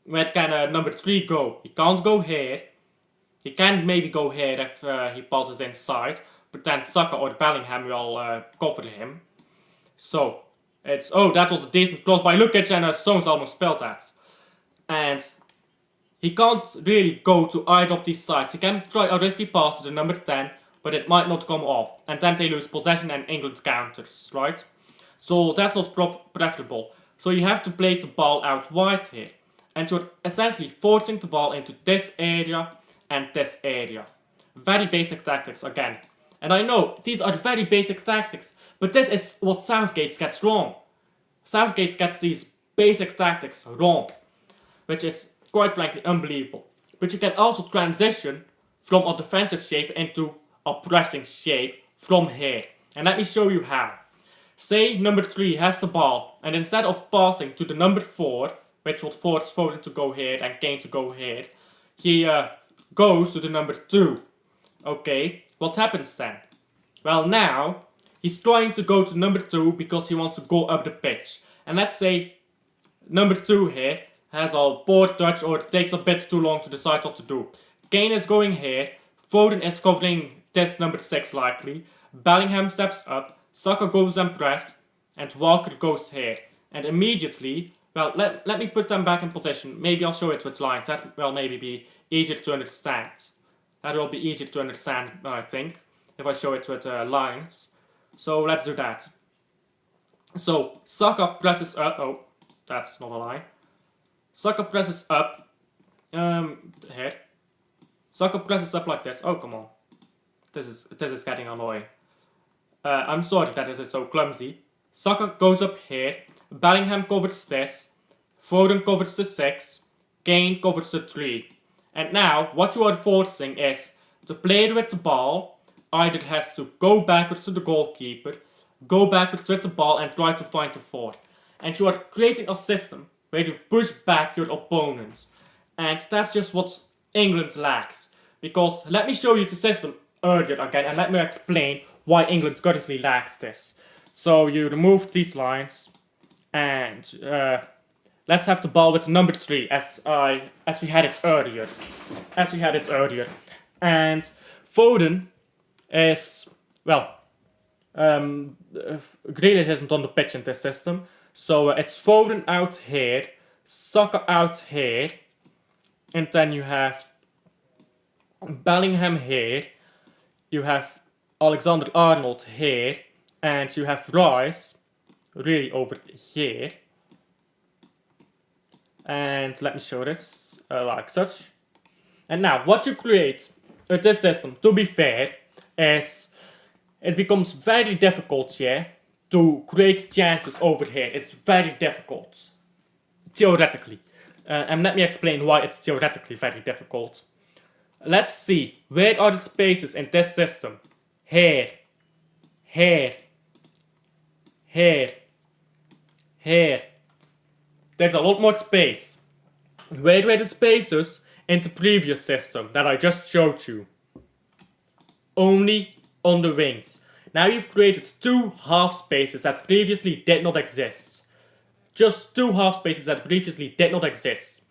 Where can number 3 go? He can't go here. He can maybe go here if he passes inside, but then Saka or Bellingham will cover him. So, it's... Oh, that was a decent cross by Lukic, and Stones almost spilled that. And he can't really go to either of these sides. He can try a risky pass to the number 10, but it might not come off. And then they lose possession and England counters, right? So that's not preferable. So you have to play the ball out wide here. And you're essentially forcing the ball into this area and this area. Very basic tactics again. And I know, these are very basic tactics, but this is what Southgate gets wrong. Southgate gets these basic tactics wrong, which is quite frankly unbelievable. But you can also transition from a defensive shape into a pressing shape from here. And let me show you how. Say number 3 has the ball, and instead of passing to the number 4, which would force Foden to go here and Kane to go here, he goes to the number 2. Okay, what happens then? Well, now he's trying to go to number 2 because he wants to go up the pitch. And let's say number 2 here has a poor touch or it takes a bit too long to decide what to do. Kane is going here, Foden is covering this number 6 likely, Bellingham steps up, Saka goes and press, and Walker goes here. And immediately, well, let me put them back in position. Maybe I'll show it with lines. That will maybe be easier to understand. That will be easier to understand, I think, if I show it with lines. So let's do that. So Saka presses up. Oh, that's not a line. Saka presses up. Here. Saka presses up like this. Oh, come on. This is getting annoying. I'm sorry that this is so clumsy. Saka goes up here. Bellingham covers this. Foden covers the 6. Kane covers the 3. And now, what you are forcing is the player with the ball either has to go backwards to the goalkeeper, go backwards with the ball and try to find the forward. And you are creating a system where you push back your opponent. And that's just what England lacks. Because let me show you the system earlier again and let me explain why England currently lacks this. So you remove these lines and let's have the ball with number 3 as we had it earlier. And Foden is, well, Grealish isn't on the pitch in this system. So it's Foden out here, Saka out here, and then you have Bellingham here, you have Alexander-Arnold here, and you have Rice really over here. And let me show this like such. And now, what you create with this system, to be fair, is it becomes very difficult here to create chances over here. It's very difficult, theoretically. And let me explain why it's theoretically very difficult. Let's see, where are the spaces in this system? Here, here, here, here. There's a lot more space. Where were the spaces in the previous system that I just showed you? Only on the wings. Now you've created 2 half spaces that previously did not exist. Just 2 half spaces that previously did not exist.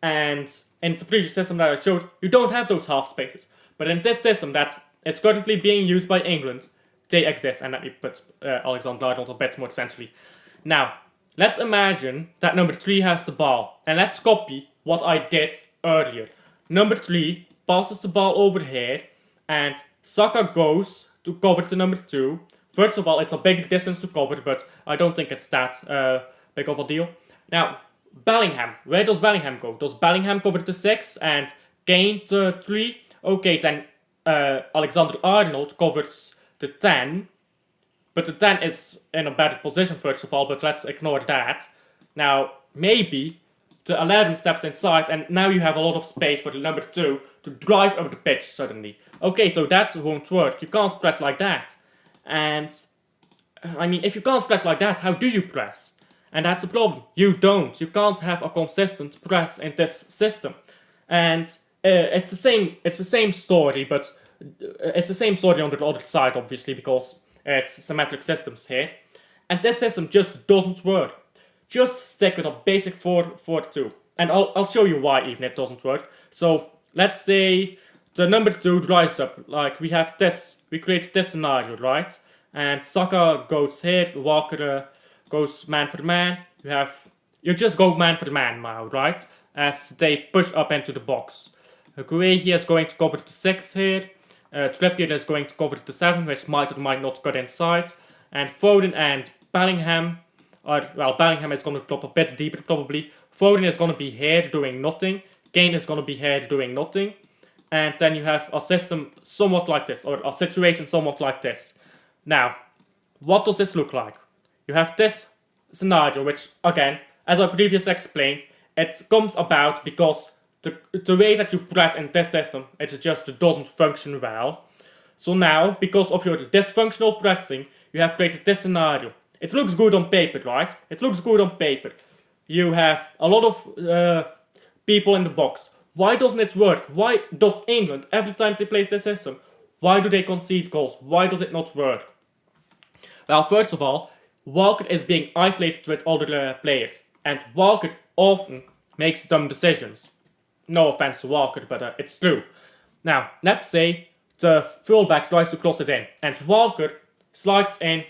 And in the previous system that I showed, you don't have those half spaces. But in this system that is currently being used by England, they exist. And let me put Alexander-Arnold a bit more centrally. Now, let's imagine that number 3 has the ball. And let's copy what I did earlier. Number 3 passes the ball over here. And Saka goes to cover to number 2. First of all, it's a big distance to cover, but I don't think it's that big of a deal. Now, Bellingham. Where does Bellingham go? Does Bellingham cover the 6 and Kane the 3? Okay, then Alexander-Arnold covers the 10. But the 10 is in a better position, first of all, but let's ignore that. Now, maybe the 11 steps inside, and now you have a lot of space for the number 2 to drive up the pitch suddenly. Okay, so that won't work. You can't press like that. And, I mean, if you can't press like that, how do you press? And that's the problem. You don't. You can't have a consistent press in this system. And it's the same story, but it's the same story on the other side, obviously, because it's symmetric systems here. And this system just doesn't work. Just stick with a basic 4-4-2. And I'll show you why even it doesn't work. So let's say the number 2 drives up. Like we have this, we create this scenario, right? And Saka goes here, Walker goes man for man. You just go man for man now, right? As they push up into the box. Guehi is going to cover the 6 here. Trippier is going to cover the 7, which might or might not cut inside. And Foden and Bellingham Bellingham is going to drop a bit deeper probably. Foden is going to be here doing nothing. Kane is going to be here doing nothing. And then you have a system somewhat like this, or a situation somewhat like this. Now, what does this look like? You have this scenario, which, again, as I previously explained, it comes about because the way that you press in this system, it just doesn't function well. So now, because of your dysfunctional pressing, you have created this scenario. It looks good on paper, right? It looks good on paper. You have a lot of people in the box. Why doesn't it work? Why does England, every time they play this system, why do they concede goals? Why does it not work? Well, first of all, Walker is being isolated with other players, and Walker often makes dumb decisions. No offense to Walker, but it's true. Now, let's say the fullback tries to cross it in, and Walker slides in,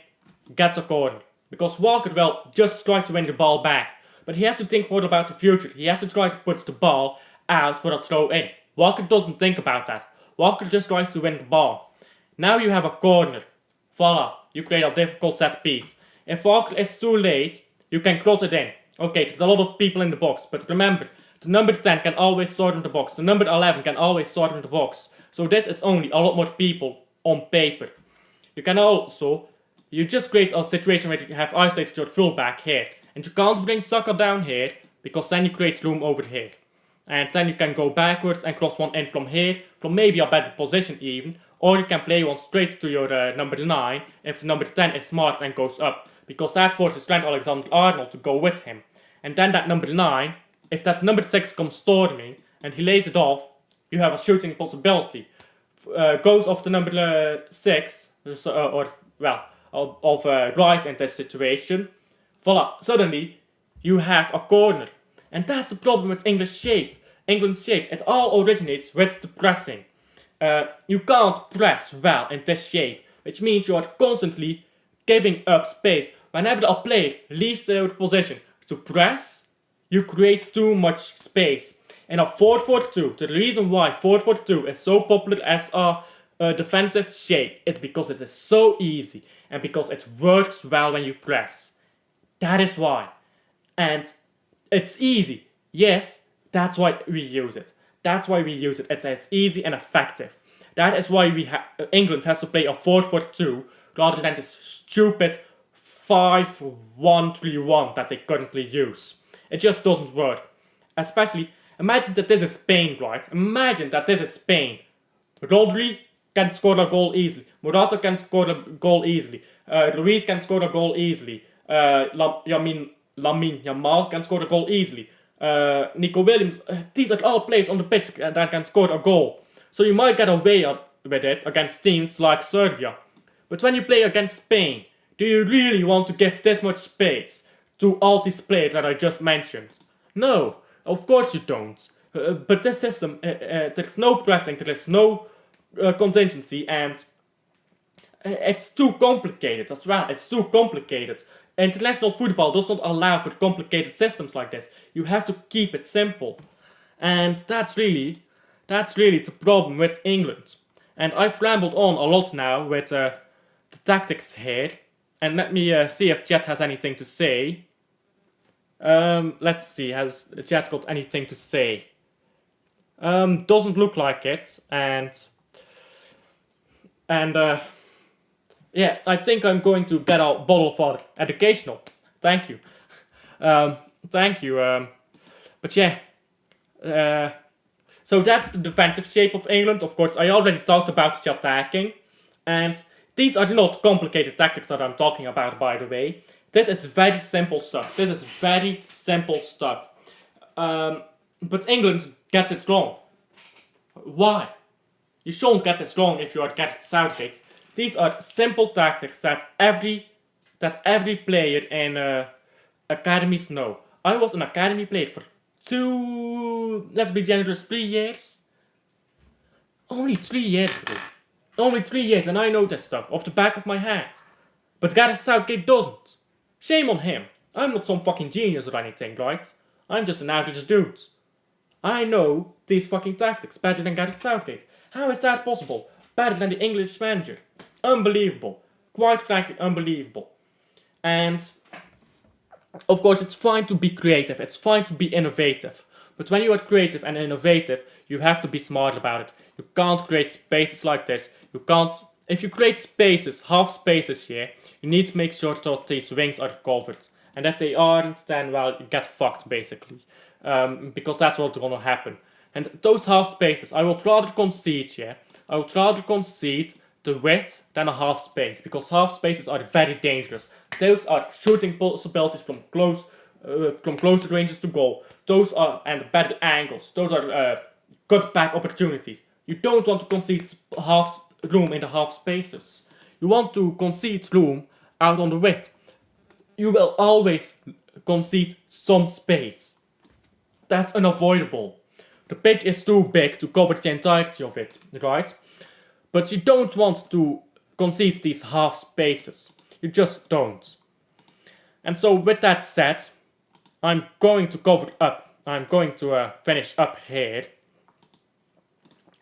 gets a corner. Because Walker, well, just tries to win the ball back. But he has to think more about the future. He has to try to put the ball out for a throw in. Walker doesn't think about that. Walker just tries to win the ball. Now you have a corner. Voila, you create a difficult set piece. If Walker is too late, you can cross it in. Okay, there's a lot of people in the box, but remember, the number 10 can always sort in the box. The number 11 can always sort in the box. So this is only a lot more people on paper. You can also, you just create a situation where you have isolated your fullback here. And you can't bring Saka down here, because then you create room over here. And then you can go backwards and cross one in from here, from maybe a better position even. Or you can play one straight to your number 9, if the number 10 is smart and goes up. Because that forces Trent Alexander-Arnold to go with him. And then that number 9, if that number 6 comes storming, and he lays it off, you have a shooting possibility. Goes off the number 6, of Rice in this situation. Voila, suddenly you have a corner. And that's the problem with England's shape. It all originates with the pressing. You can't press well in this shape, which means you are constantly giving up space. Whenever a player leaves their position to press, you create too much space. In a 4-4-2, the reason why 4-4-2 is so popular as a defensive shape is because it is so easy and because it works well when you press. That is why. And it's easy. Yes, that's why we use it. It's easy and effective. That is why England has to play a 4-4-2 rather than this stupid 5-1-3-1 that they currently use. It just doesn't work. Especially, imagine that this is Spain, right? Imagine that this is Spain. Rodri can score a goal easily. Morata can score a goal easily. Ruiz can score a goal easily. Lamine Yamal can score a goal easily. Nico Williams, these are all players on the pitch that can score a goal. So you might get away with it against teams like Serbia. But when you play against Spain, do you really want to give this much space to all these players that I just mentioned? No, of course you don't. But this system, there's no pressing, there is no contingency, and it's too complicated as well. It's too complicated. International football does not allow for complicated systems like this. You have to keep it simple. And that's really the problem with England. And I've rambled on a lot now with the tactics here. And let me see if Jet has anything to say. Let's see, has Jet got anything to say? Doesn't look like it. Yeah, I think I'm going to get a bottle of water. Educational. Thank you. Thank you. But yeah. So that's the defensive shape of England. Of course, I already talked about the attacking. And these are not complicated tactics that I'm talking about, by the way. This is very simple stuff. But England gets it wrong. Why? You shouldn't get this wrong if you are Gareth Southgate. These are simple tactics that every player in academies know. I was an academy player for 3 years. Only 3 years, bro. Only 3 years, and I know this stuff off the back of my hand. But Gareth Southgate doesn't. Shame on him. I'm not some fucking genius or anything, right? I'm just an average dude. I know these fucking tactics better than Gareth Southgate. How is that possible? Better than the English manager. Unbelievable. Quite frankly, unbelievable. And of course, it's fine to be creative. It's fine to be innovative. But when you are creative and innovative, you have to be smart about it. You can't create spaces like this. You can't. If you create spaces, half spaces here, you need to make sure that these wings are covered. And if they aren't, then, well, you get fucked, basically. Because that's what's gonna happen. And those half spaces, I would rather concede here. I would rather concede the width than a half space, because half spaces are very dangerous. Those are shooting possibilities from closer ranges to goal. Those are, and better angles. Those are cutback opportunities. You don't want to concede half room in the half spaces. You want to concede room out on the width. You will always concede some space. That's unavoidable. The pitch is too big to cover the entirety of it, right? But you don't want to concede these half spaces. You just don't. And so with that said, I'm going to cover up. I'm going to finish up here.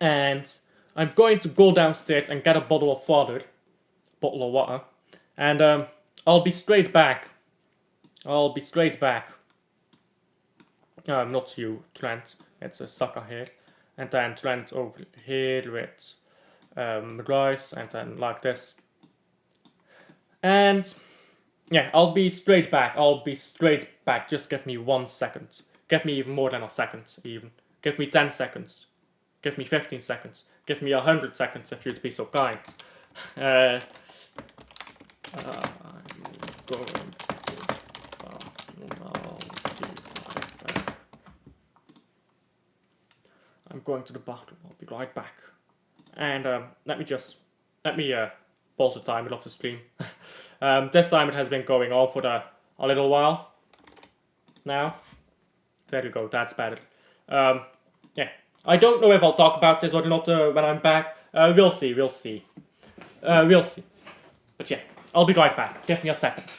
And I'm going to go downstairs and get a bottle of water. And I'll be straight back. Not you, Trent. It's a sucker here. And then Trent over here with rice, and then like this. And yeah, I'll be straight back. Just give me 1 second. Give me even more than a second, even. Give me 10 seconds. Give me 15 seconds. Give me 100 seconds if you'd be so kind. I'm going to I'm going to the bathroom. I'll be right back. And let me pause the timer of the stream. This time it has been going on for a little while. Now, there you go. That's better. Yeah, I don't know if I'll talk about this or not when I'm back. We'll see. But yeah, I'll be right back. Give me a second.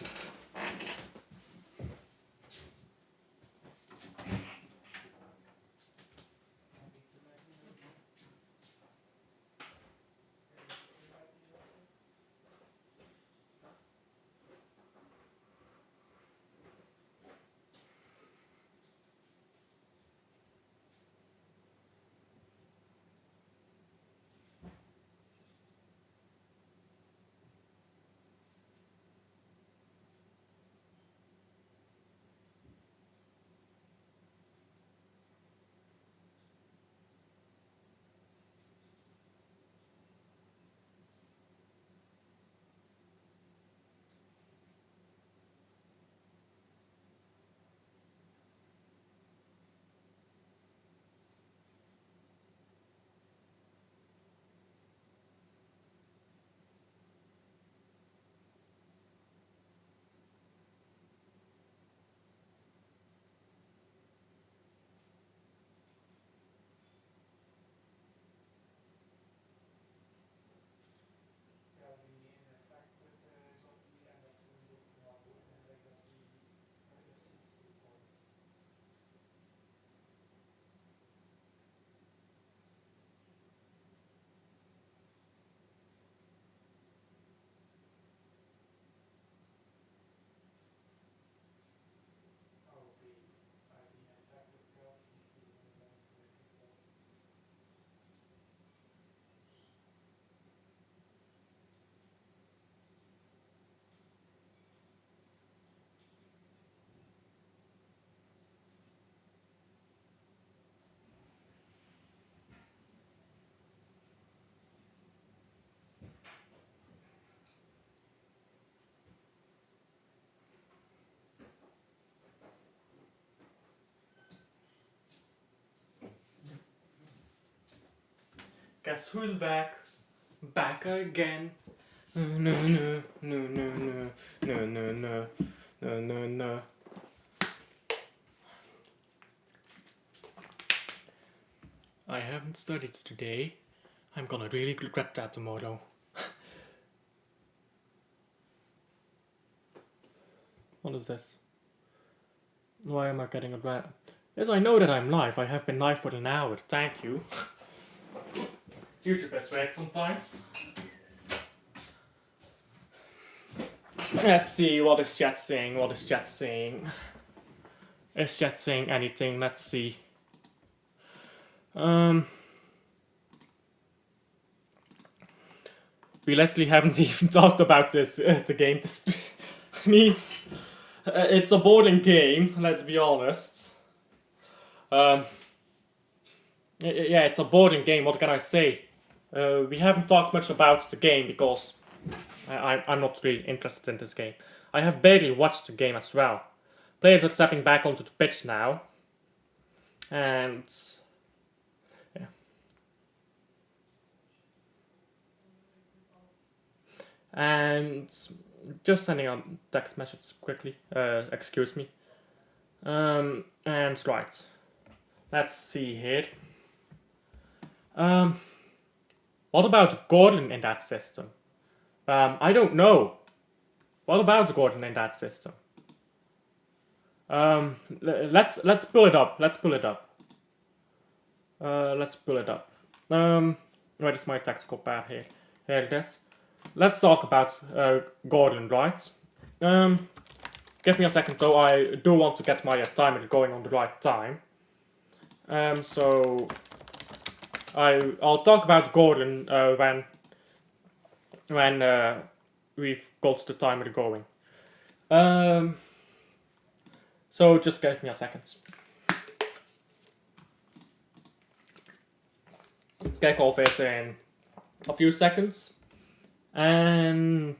Guess who's back? Back again. No. I haven't studied today. I'm gonna really regret that tomorrow. What is this? Why am I getting a rat? Yes, I know that I'm live. I have been live for an hour. Thank you. YouTube is weird sometimes. Let's see, what is chat saying? Is chat saying anything? Let's see. We literally haven't even talked about this, the game. I mean, it's a boring game, let's be honest. Yeah, it's a boring game, what can I say? We haven't talked much about the game because I'm not really interested in this game. I have barely watched the game as well. Players are stepping back onto the pitch now. And yeah. And just sending a text message quickly. Excuse me. And right. Let's see here. What about Gordon in that system? I don't know. What about Gordon in that system? Let's pull it up. Let's pull it up. Where is my tactical pad here? Here it is. Let's talk about Gordon, right? Give me a second though. I do want to get my timer going on the right time. So I'll talk about Gordon when we've got the timer going. So just give me a second. Kick off is in a few seconds. And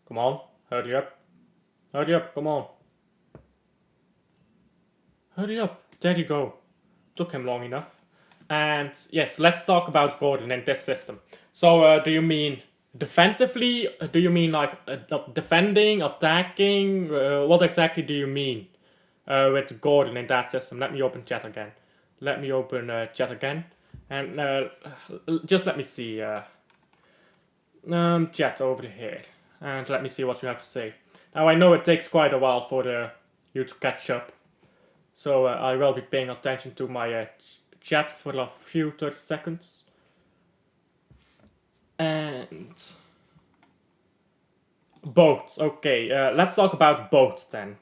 come on, hurry up. Hurry up, come on. Hurry up. There you go. Took him long enough. And yes, let's talk about Gordon in this system. So do you mean defensively? Do you mean like defending, attacking? What exactly do you mean with Gordon in that system? Let me open chat again. And just let me see chat over here. And let me see what you have to say. Now I know it takes quite a while for you to catch up. So I will be paying attention to my chat for a few 30 seconds. And boats. Okay, let's talk about boats then.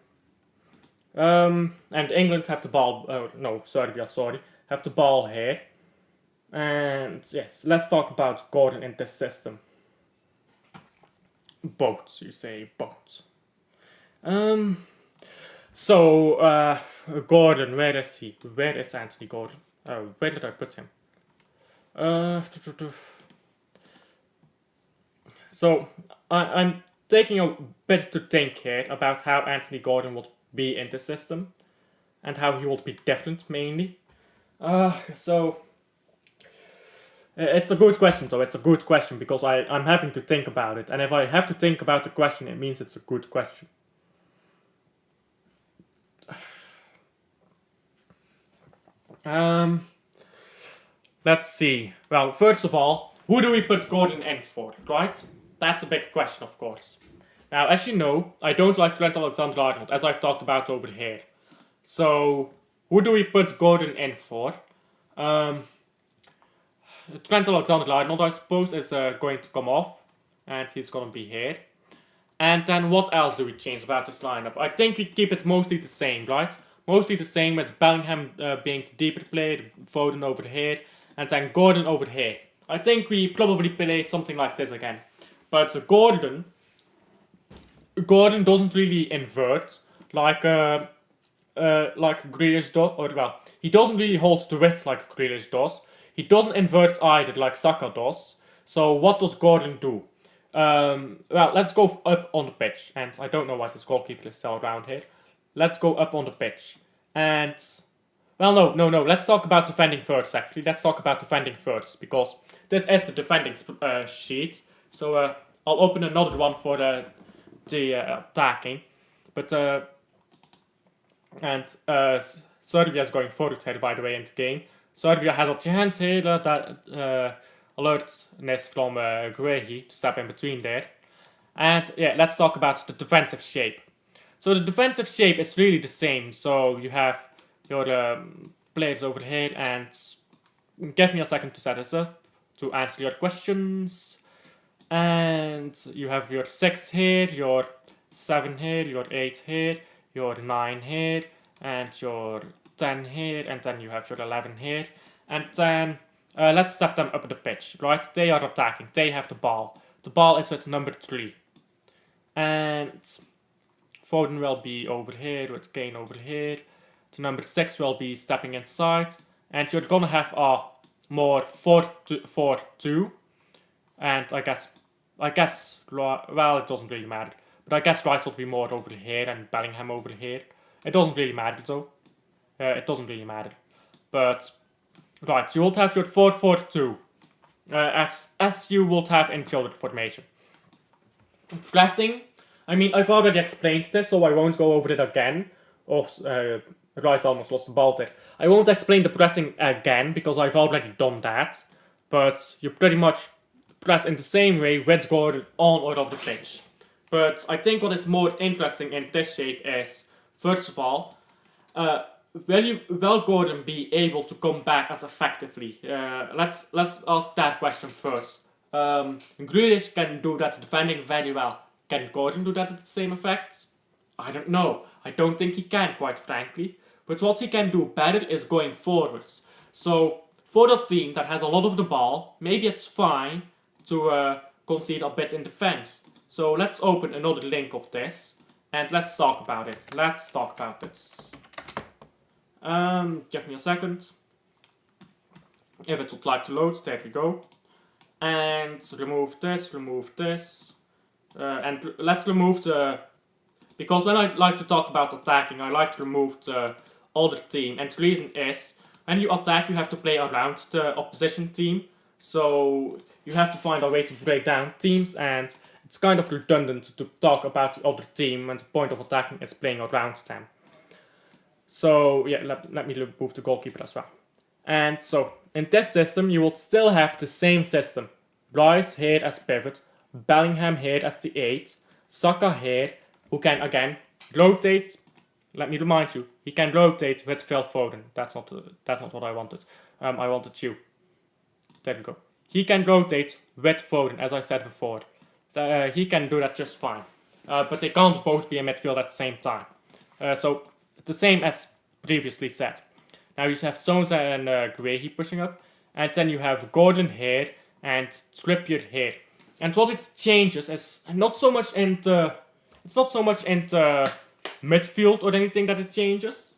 And England have the ball. No, Serbia, sorry, have the ball here. And yes, let's talk about Gordon in this system. Boats, you say boats. So Gordon, where is he? Where is Anthony Gordon? Where did I put him? So I'm taking a bit to think here about how Anthony Gordon would be in the system and how he would be different mainly. So it's a good question though. It's a good question because I'm having to think about it, and if I have to think about the question, it means it's a good question. Let's see. Well, first of all, who do we put Gordon in for, right? That's a big question, of course. Now, as you know, I don't like Trent Alexander-Arnold, as I've talked about over here. So, who do we put Gordon in for? Trent Alexander-Arnold, I suppose, is going to come off, and he's going to be here. And then what else do we change about this lineup? I think we keep it mostly the same, right? Mostly the same with Bellingham being the deeper player, Foden over here, and then Gordon over here. I think we probably play something like this again. But Gordon doesn't really invert like Grealish does, or well, he doesn't really hold the width like Grealish does. He doesn't invert either like Saka does. So what does Gordon do? Well, let's go up on the pitch, and I don't know why this goalkeeper is still around here. Let's go up on the pitch, and well, no. Let's talk about defending first. Actually, let's talk about defending first because this is the defending sheet. So I'll open another one for the attacking, but Serbia is going forward here, by the way, in the game. Serbia has a chance here that alertness from Guehi to step in between there. And yeah, let's talk about the defensive shape. So the defensive shape is really the same. So you have your players over here, and give me a second to set this up to answer your questions. And you have your 6 here, your 7 here, your 8 here, your 9 here, and your 10 here, and then you have your 11 here. And then let's step them up the pitch, right? They are attacking, they have the ball. The ball is with number 3. And Foden will be over here, with Kane over here. The number 6 will be stepping inside. And you're gonna have a more 4-2. And I guess, well, it doesn't really matter. But I guess Rice will be more over here and Bellingham over here. It doesn't really matter though. It doesn't really matter. But, right, you will have your 4-4-2. as you would have in childhood formation. Pressing, I mean, I've already explained this, so I won't go over it again. Oh, Rice almost lost the ball there. I won't explain the pressing again, because I've already done that. But you pretty much press in the same way with Gordon on or off the pitch. But I think what is more interesting in this shape is, first of all, will Gordon be able to come back as effectively? Let's ask that question first. Grealish can do that defending very well. Can Gordon do that at the same effect? I don't know. I don't think he can, quite frankly. But what he can do better is going forwards. So for a team that has a lot of the ball, maybe it's fine to concede a bit in defense. So let's open another link of this and let's talk about it. Let's talk about this. Give me a second. If it would like to load, there we go. And remove this, and let's remove the... Because when I like to talk about attacking, I like to remove the other team. And the reason is, when you attack, you have to play around the opposition team. So you have to find a way to break down teams, and it's kind of redundant to talk about the other team when the point of attacking is playing around them. So yeah, let me remove the goalkeeper as well. And so in this system, you will still have the same system. Rice here as pivot, Bellingham here as the 8, Saka here, who can again rotate. Let me remind you, he can rotate with Phil Foden. That's not what I wanted. I wanted you. There we go. He can rotate with Foden, as I said before. He can do that just fine. But they can't both be in midfield at the same time. So the same as previously said. Now you have Stones and Guehi pushing up, and then you have Gordon here and Trippier here. And what it changes is not so much in the midfield or anything that it changes,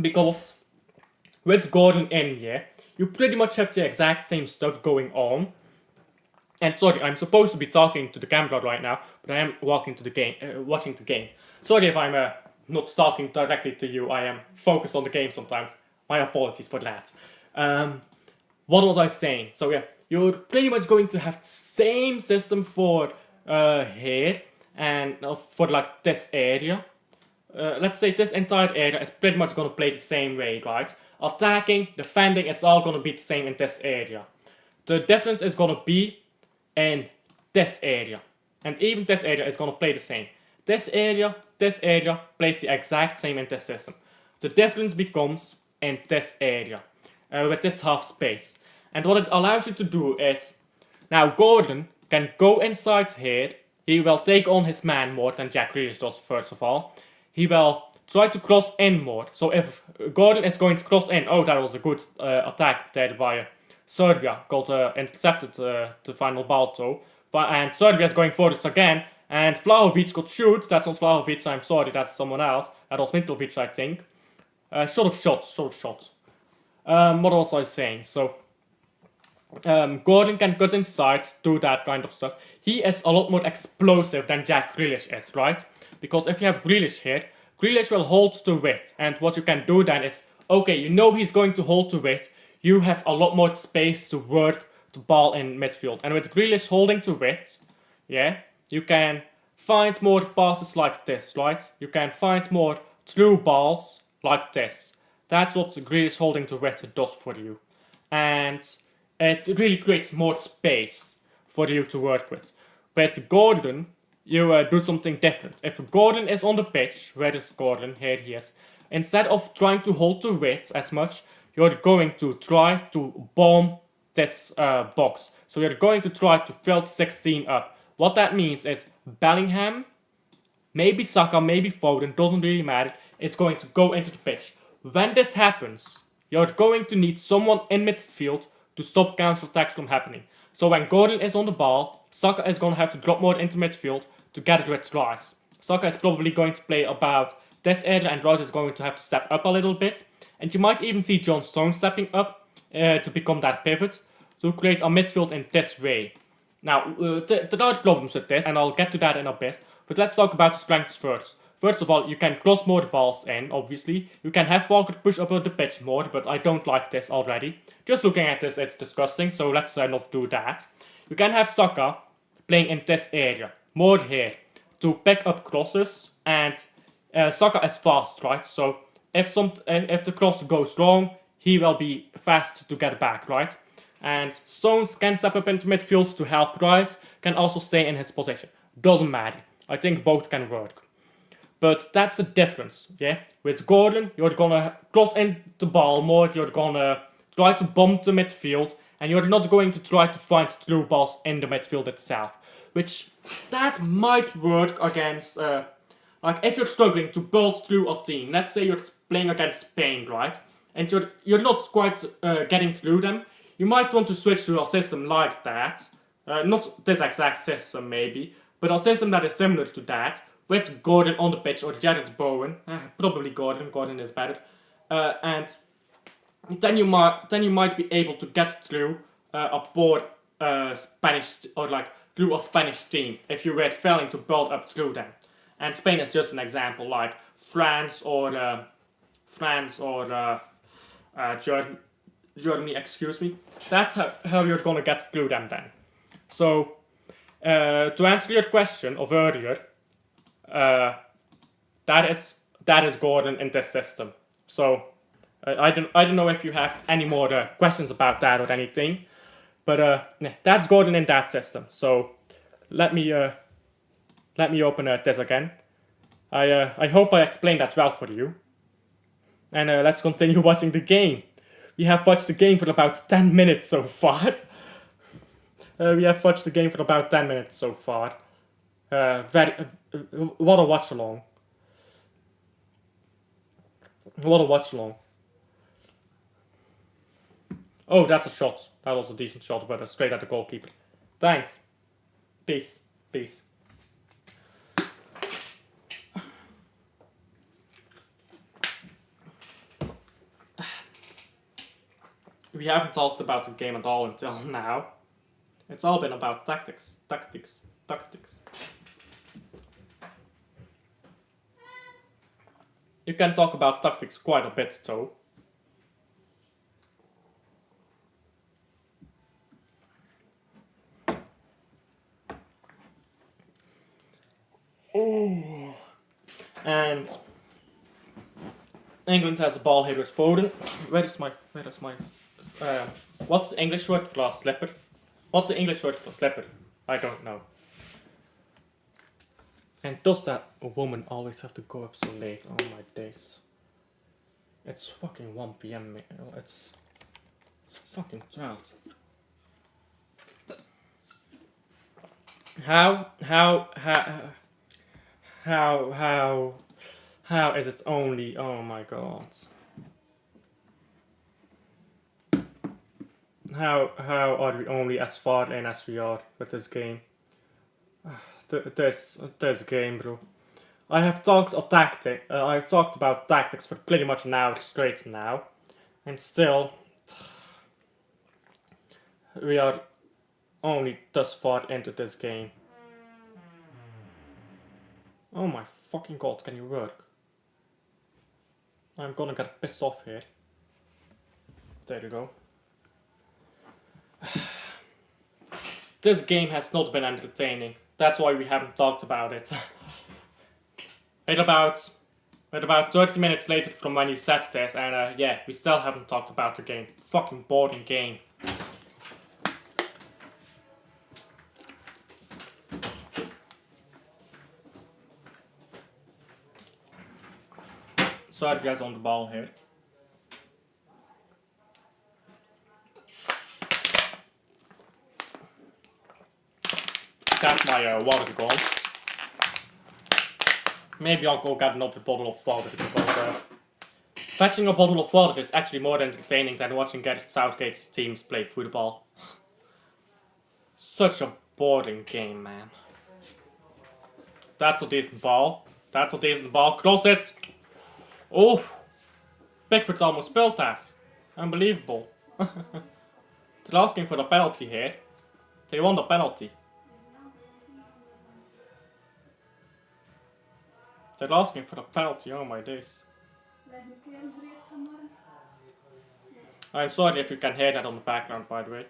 because with Gordon in here, you pretty much have the exact same stuff going on. And sorry, I'm supposed to be talking to the camera right now, but I am watching the game. Sorry if I'm not talking directly to you. I am focused on the game sometimes. My apologies for that. What was I saying? So yeah, you're pretty much going to have the same system for here and for like this area. Let's say this entire area is pretty much going to play the same way, right? Attacking, defending, it's all going to be the same in this area. The difference is going to be in this area. And even this area is going to play the same. This area plays the exact same in this system. The difference becomes in this area, with this half space. And what it allows you to do is, now Gordon can go inside here. He will take on his man more than Jack Grealish does, first of all. He will try to cross in more. So if Gordon is going to cross in, oh, that was a good attack there by Serbia. Got intercepted the final ball though. And Serbia is going forwards again. And Vlahovic got shoot. That's not Vlahovic, I'm sorry, that's someone else. That was Mitrovic, I think. Short of shot. What was I saying? So, Gordon can cut inside, do that kind of stuff. He is a lot more explosive than Jack Grealish is, right? Because if you have Grealish here, Grealish will hold to width. And what you can do then is, okay, you know he's going to hold to width. You have a lot more space to work the ball in midfield. And with Grealish holding to width, yeah, you can find more passes like this, right? You can find more through balls like this. That's what Grealish holding to width does for you. And it really creates more space for you to work with. With Gordon, you do something different. If Gordon is on the pitch, where is Gordon? Here he is. Instead of trying to hold the width as much, you're going to try to bomb this box. So you're going to try to fill the 16 up. What that means is Bellingham, maybe Saka, maybe Foden, doesn't really matter, is going to go into the pitch. When this happens, you're going to need someone in midfield to stop counter-attacks from happening. So when Gordon is on the ball, Saka is going to have to drop more into midfield to get it with Rice. Saka is probably going to play about this area and Rice is going to have to step up a little bit. And you might even see John Stones stepping up to become that pivot to create a midfield in this way. Now, there are problems with this, and I'll get to that in a bit. But let's talk about the strengths first. First of all, you can cross more balls in, obviously. You can have Walker push up the pitch more, but I don't like this already. Just looking at this, it's disgusting, so let's not do that. You can have Saka playing in this area, more here, to pick up crosses, and Saka is fast, right? So if the cross goes wrong, he will be fast to get back, right? And Stones can step up into midfield to help Rice, can also stay in his position. Doesn't matter. I think both can work. But that's the difference, yeah? With Gordon, you're gonna cross in the ball more, you're gonna try to bump the midfield, and you're not going to try to find through balls in the midfield itself. Which, that might work against, like if you're struggling to build through a team, let's say you're playing against Spain, right? And you're not quite getting through them, you might want to switch to a system like that. Not this exact system maybe, but a system that is similar to that, with Gordon on the pitch or Jared Bowen, probably Gordon is better, and then you might be able to get through a poor Spanish, or like through a Spanish team if you were failing to build up through them. And Spain is just an example, like France or Germany, excuse me. That's how you're gonna get through them then. So to answer your question of earlier, that is Gordon in this system. So I don't know if you have any more questions about that or anything, but that's Gordon in that system. So let me open this again. I hope I explained that well for you. And let's continue watching the game. We have watched the game for about 10 minutes so far. What a watch along. What a watch along. Oh, that's a shot. That was a decent shot, but straight at the goalkeeper. Thanks. Peace. We haven't talked about the game at all until now. It's all been about tactics. You can talk about tactics quite a bit though. Oh. And England has the ball here with Foden. Where is my what's the English word for a slipper? What's the English word for slipper? I don't know. And does that woman always have to go up so late? Oh my days. It's fucking 1 PM. It's fucking 12. How is it only? Oh my god. How are we only as far in as we are with this game? This game, bro. I've talked about tactics for pretty much an hour straight now, and still we are only thus far into this game. Oh my fucking god, can you work? I'm gonna get pissed off here. There you go. This game has not been entertaining. That's why we haven't talked about it. We're about 30 minutes later from when you said this, and yeah, we still haven't talked about the game. Fucking boring game. Serbia's on the ball here. That's my water gone. Maybe I'll go get another bottle of water, because fetching a bottle of water is actually more entertaining than watching Gareth Southgate's teams play football. Such a boring game, man. That's a decent ball. Cross it! Oh! Pickford almost spilled that. Unbelievable. They're asking for the penalty here. They won the penalty. They're asking for a penalty, oh my days. I'm sorry if you can hear that on the background, by the way.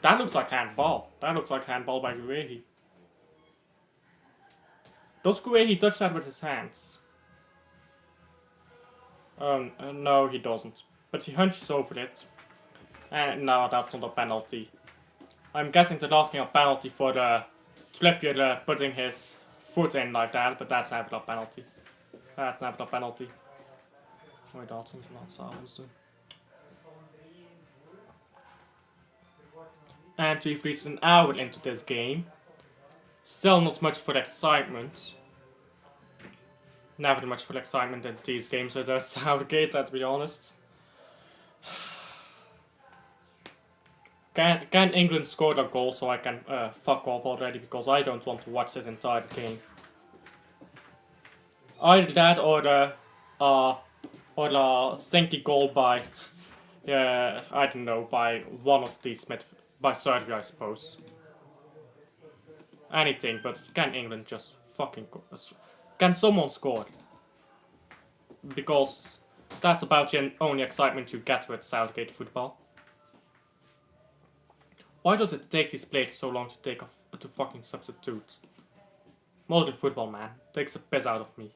That looks like handball. That looks like handball by Guehi. Does Guehi touch that with his hands? No, he doesn't. But he hunches over it. And no, that's not a penalty. I'm guessing they're asking a penalty for the Trippier putting his foot in like that, but that's never a penalty. That's never a penalty. Wait, dat soms not s'avonds doen. And we've reached an hour into this game. Still not much for excitement. Never much for excitement in these games with us Southgate, let's be honest. Can England score a goal so I can fuck off already, because I don't want to watch this entire game. Either that or a stinky goal by I don't know, by one of these by Serbia, I suppose. Anything, but can England just fucking can someone score? Because that's about the only excitement you get with Southgate football. Why does it take these players so long to fucking substitute? Modern football, man, takes the piss out of me.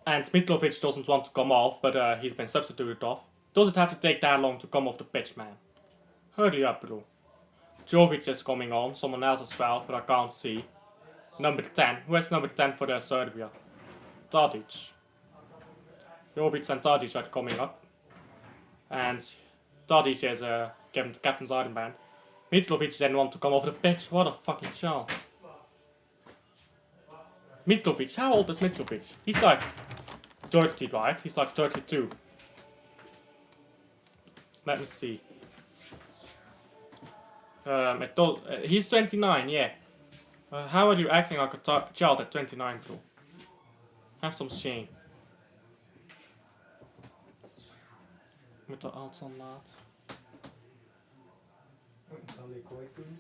And Mitrovic doesn't want to come off, but he's been substituted off. Does it have to take that long to come off the pitch, man? Hurry up, bro. Jovic is coming on, someone else as well, but I can't see. Number 10. Who is number 10 for Serbia? Tadic. Jovic and Tadic are coming up. And Tadic is given the captain's armband. Mitrovic didn't want to come off the pitch. What a fucking chance. Mitrovic, how old is Mitrovic? He's like 30, right? He's like 32. Let me see. He's 29, yeah. How are you acting like a child at 29, bro? Have some shame. Met de altsanlaat. Zal ik ooit doen?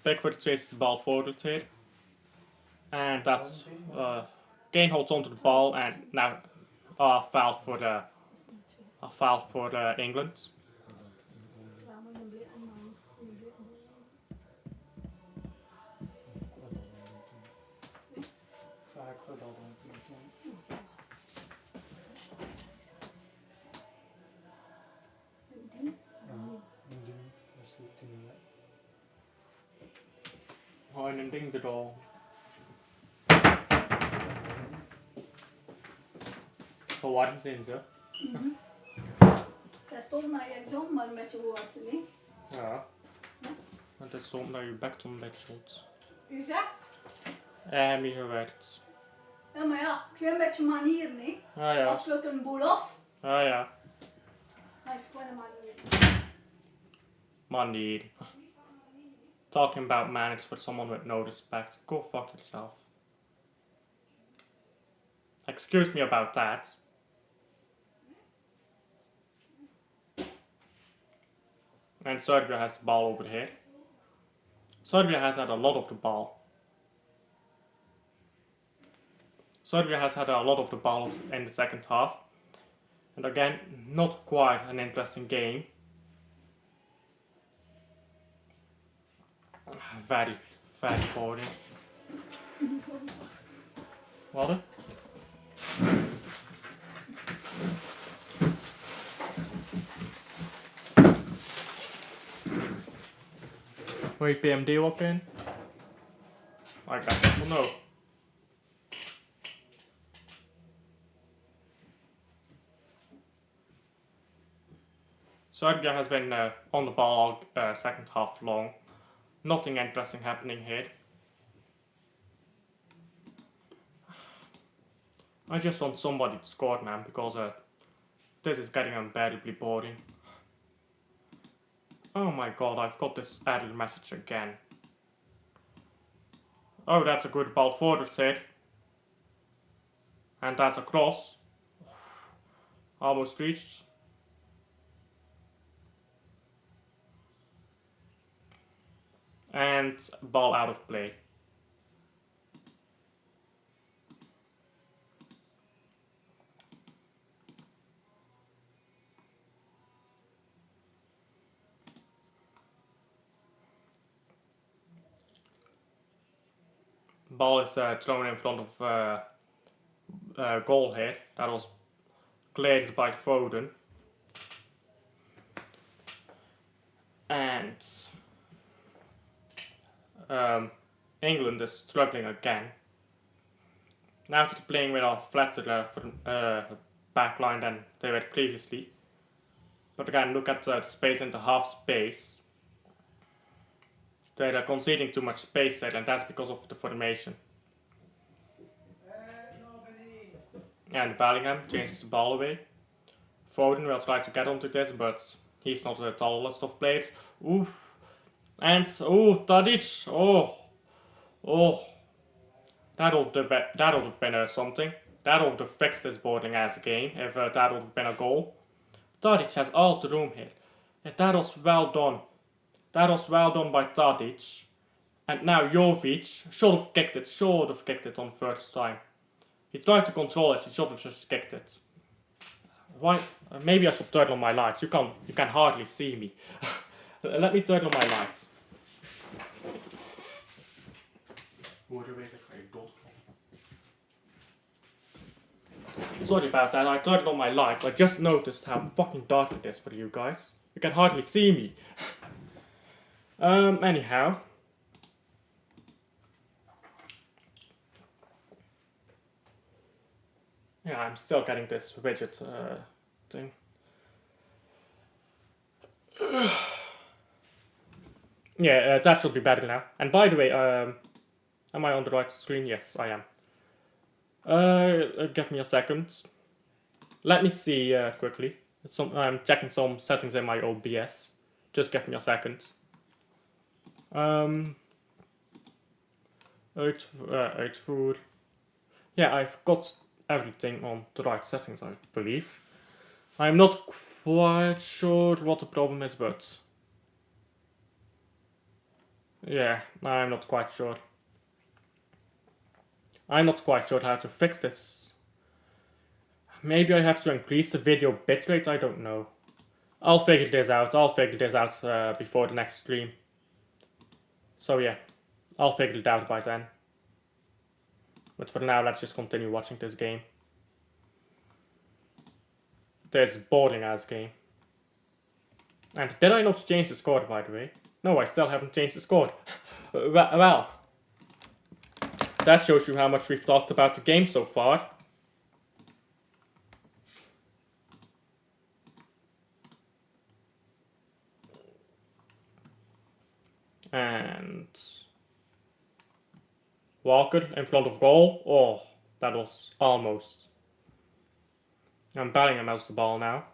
Pickford chases the ball forward here. And that's Kane holds onto the ball and now foul for England. Een ding erbij. Hoe warm zijn ze? Dat stond naar je zomer met je wassen, niet? Ja. Het is zo naar je bek om bek schot. U zegt? Mee gewerkt. Ja, maar ja, een klein beetje manier, niet? Ah ja. Afsluit een boel af. Ah ja. Dat is gewoon een manier. Manier. Talking about manners for someone with no respect. Go fuck yourself. Excuse me about that. And Serbia has the ball over here. Serbia has had a lot of the ball. Serbia has had a lot of the ball in the second half. And again, not quite an interesting game. Very, very boring. Wat? Wil je PMD op in? I guess I know. Serbia has been on the ball all second half long. Nothing interesting happening here. I just want somebody to score, man, because this is getting unbearably boring. Oh my god, I've got this error message again. Oh, that's a good ball forward here. And that's a cross. Almost reached. And ball out of play. Ball is thrown in front of goal here. That was cleared by Foden. And England is struggling again. Now they're playing with a flatter back line than they were previously. But again, look at the space in the half space. They're conceding too much space there, and that's because of the formation. And Bellingham changes the ball away. Foden will try to get onto this, but he's not the tallest of players. Ooh. And, Tadic. That would have been something. That would have fixed this boarding as a game if that would have been a goal. Tadic has all the room here. And that was well done. That was well done by Tadic. And now Jovic should have kicked it on first time. He tried to control it, he should have just kicked it. Why? Maybe I should turn on my lights. You can hardly see me. Let me turn on my lights. Sorry about that, I turned on my lights. I just noticed how fucking dark it is for you guys. You can hardly see me. Anyhow. Yeah, I'm still getting this widget thing. Yeah, that should be better now. And by the way, am I on the right screen? Yes, I am. Give me a second. Let me see quickly. I'm checking some settings in my OBS. Just give me a second. Uitvoer. Yeah, I've got everything on the right settings, I believe. I'm not quite sure what the problem is, but yeah, I'm not quite sure. I'm not quite sure how to fix this. Maybe I have to increase the video bitrate, I don't know. I'll figure this out. Before the next stream. So yeah, I'll figure it out by then. But for now, let's just continue watching this game. This boring ass game. And did I not change the score, by the way? No, I still haven't changed the score. Well, that shows you how much we've talked about the game so far. And Walker in front of goal. Oh, that was almost. And Bellingham has the ball now.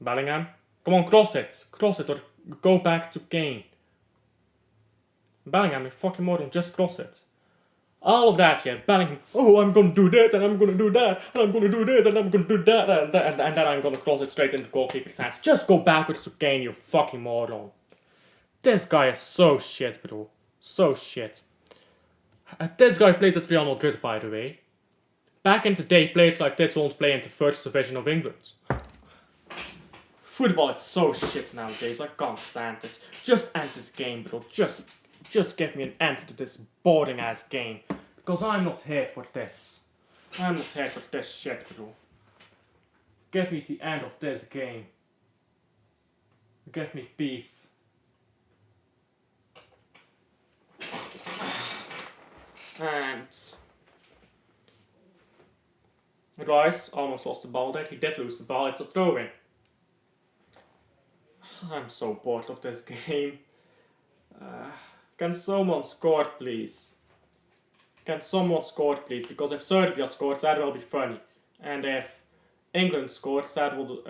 Bellingham. Come on, cross it or go back to Kane. Bellingham, you fucking moron, just cross it. All of that shit. Bellingham, oh, I'm gonna do this and I'm gonna do that and I'm gonna do this and I'm gonna do that and then I'm gonna cross it straight into the goalkeeper's hands. Just go backwards to Kane, you fucking moron. This guy is so shit, bro. So shit. This guy plays at Real Madrid, by the way. Back in the day, players like this won't play in the first division of England. Football is so shit nowadays, I can't stand this. Just end this game, bro. Just give me an end to this boring ass game. Because I'm not here for this. I'm not here for this shit, bro. Give me the end of this game. Give me peace. And Rice almost lost the ball there. He did lose the ball. It's a throw-in. I'm so bored of this game. Can someone score, please? Can someone score, please? Because if Serbia scores, that will be funny. And if England scores, that would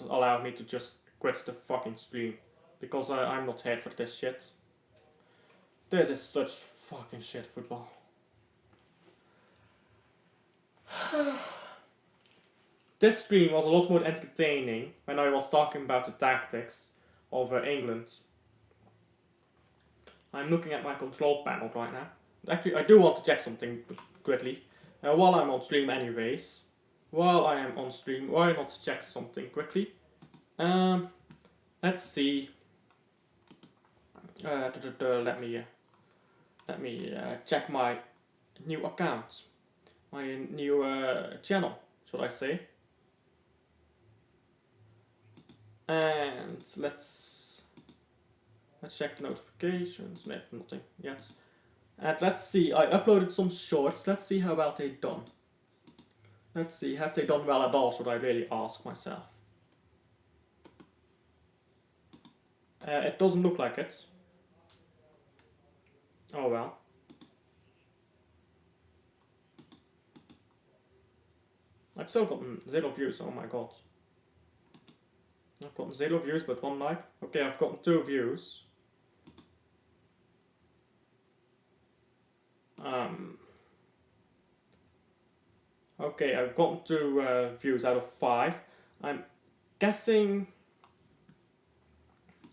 allow me to just quit the fucking stream. Because I'm not here for this shit. This is such fucking shit football. This stream was a lot more entertaining when I was talking about the tactics of England. I'm looking at my control panel right now. Actually, I do want to check something quickly. While I'm on stream anyways. While I am on stream, why not check something quickly? Let's see. Let me check my new account. My new channel, should I say. And let's check the notifications. No, nothing yet. And let's see, I uploaded some shorts. Let's see how well they done. Let's see, have they done well at all, should I really ask myself. It doesn't look like it. Oh well. I've still gotten 0 views, oh my god. I've gotten 0 views but 1 like. Okay, I've gotten 2 views. Okay, I've gotten 2 views out of 5. I'm guessing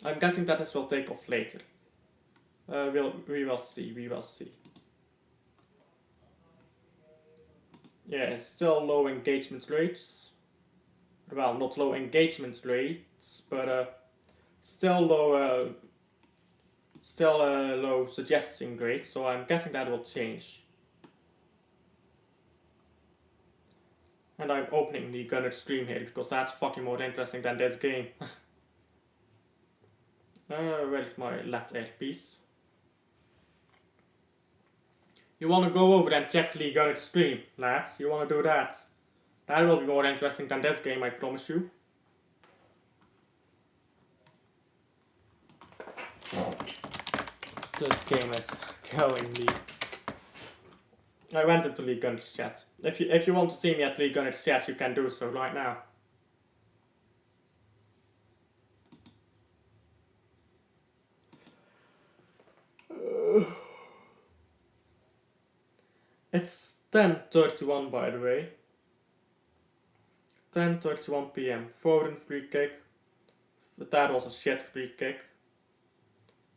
that this will take off later. We will see. Yeah, it's still low engagement rates. Well, not low engagement rates, but still low low suggesting rates. So I'm guessing that will change. And I'm opening the Gunner stream here because that's fucking more interesting than this game. Where is my left earpiece? You wanna go over and check the Gunner stream, lads? You wanna do that? That will be more interesting than this game, I promise you. This game is going me. I went into League Gunner's chat. If you want to see me at League Gunner's chat, you can do so right now. It's 10:31 by the way. 10:31 p.m. Foden free kick. That was a shit free kick.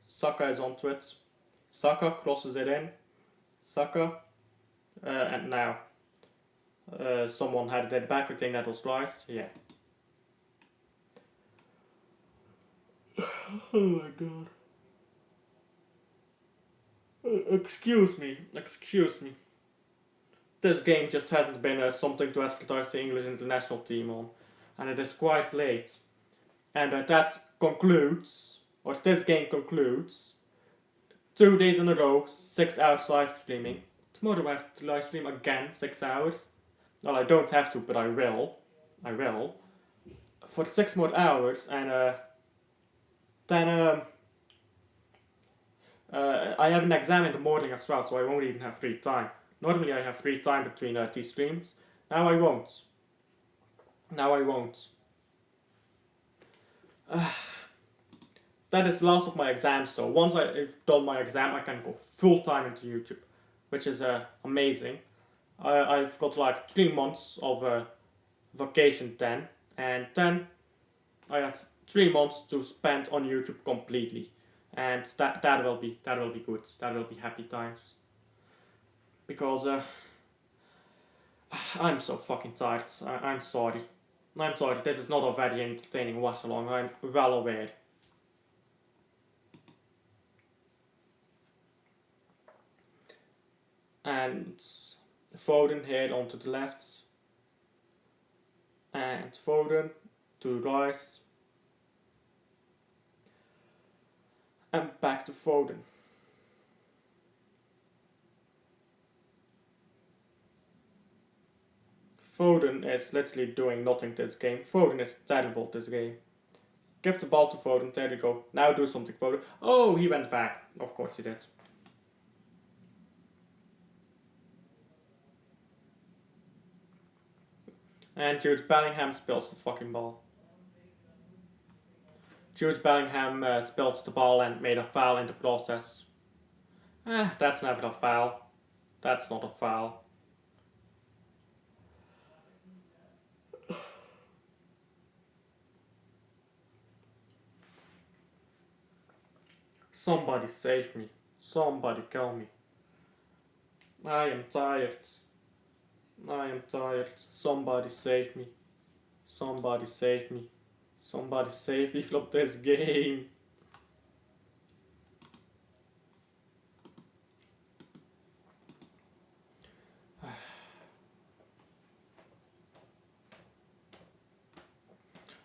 Saka is onto it. Saka crosses it in. Saka. And now. Someone had it at the back. I think that was Rice. Yeah. Oh my god. Excuse me. This game just hasn't been something to advertise the English international team on. And it is quite late. And that concludes, or this game concludes, 2 days in a row, 6 hours live streaming. Tomorrow I have to live stream again, 6 hours. Well, I don't have to, but I will. For 6 more hours, and then I have an exam in the morning as well, so I won't even have free time. Normally I have free time between these streams. Now I won't. That is the last of my exams, so once I've done my exam, I can go full time into YouTube, which is amazing. I've got like 3 months of vacation then, and then I have 3 months to spend on YouTube completely, and that will be good. That will be happy times, because I'm so fucking tired. I'm sorry. This is not a very entertaining watch-along. I'm well aware. And Foden here onto the left. And Foden to the right. And back to Foden. Foden is literally doing nothing this game. Foden is terrible this game. Give the ball to Foden, there you go. Now do something, Foden. Oh, he went back. Of course he did. And Jude Bellingham spills the fucking ball. Jude Bellingham spilled the ball and made a foul in the process. That's never a foul. That's not a foul. Somebody save me. Somebody kill me. I am tired. I am tired. Somebody save me. Somebody save me. Somebody save me from this game.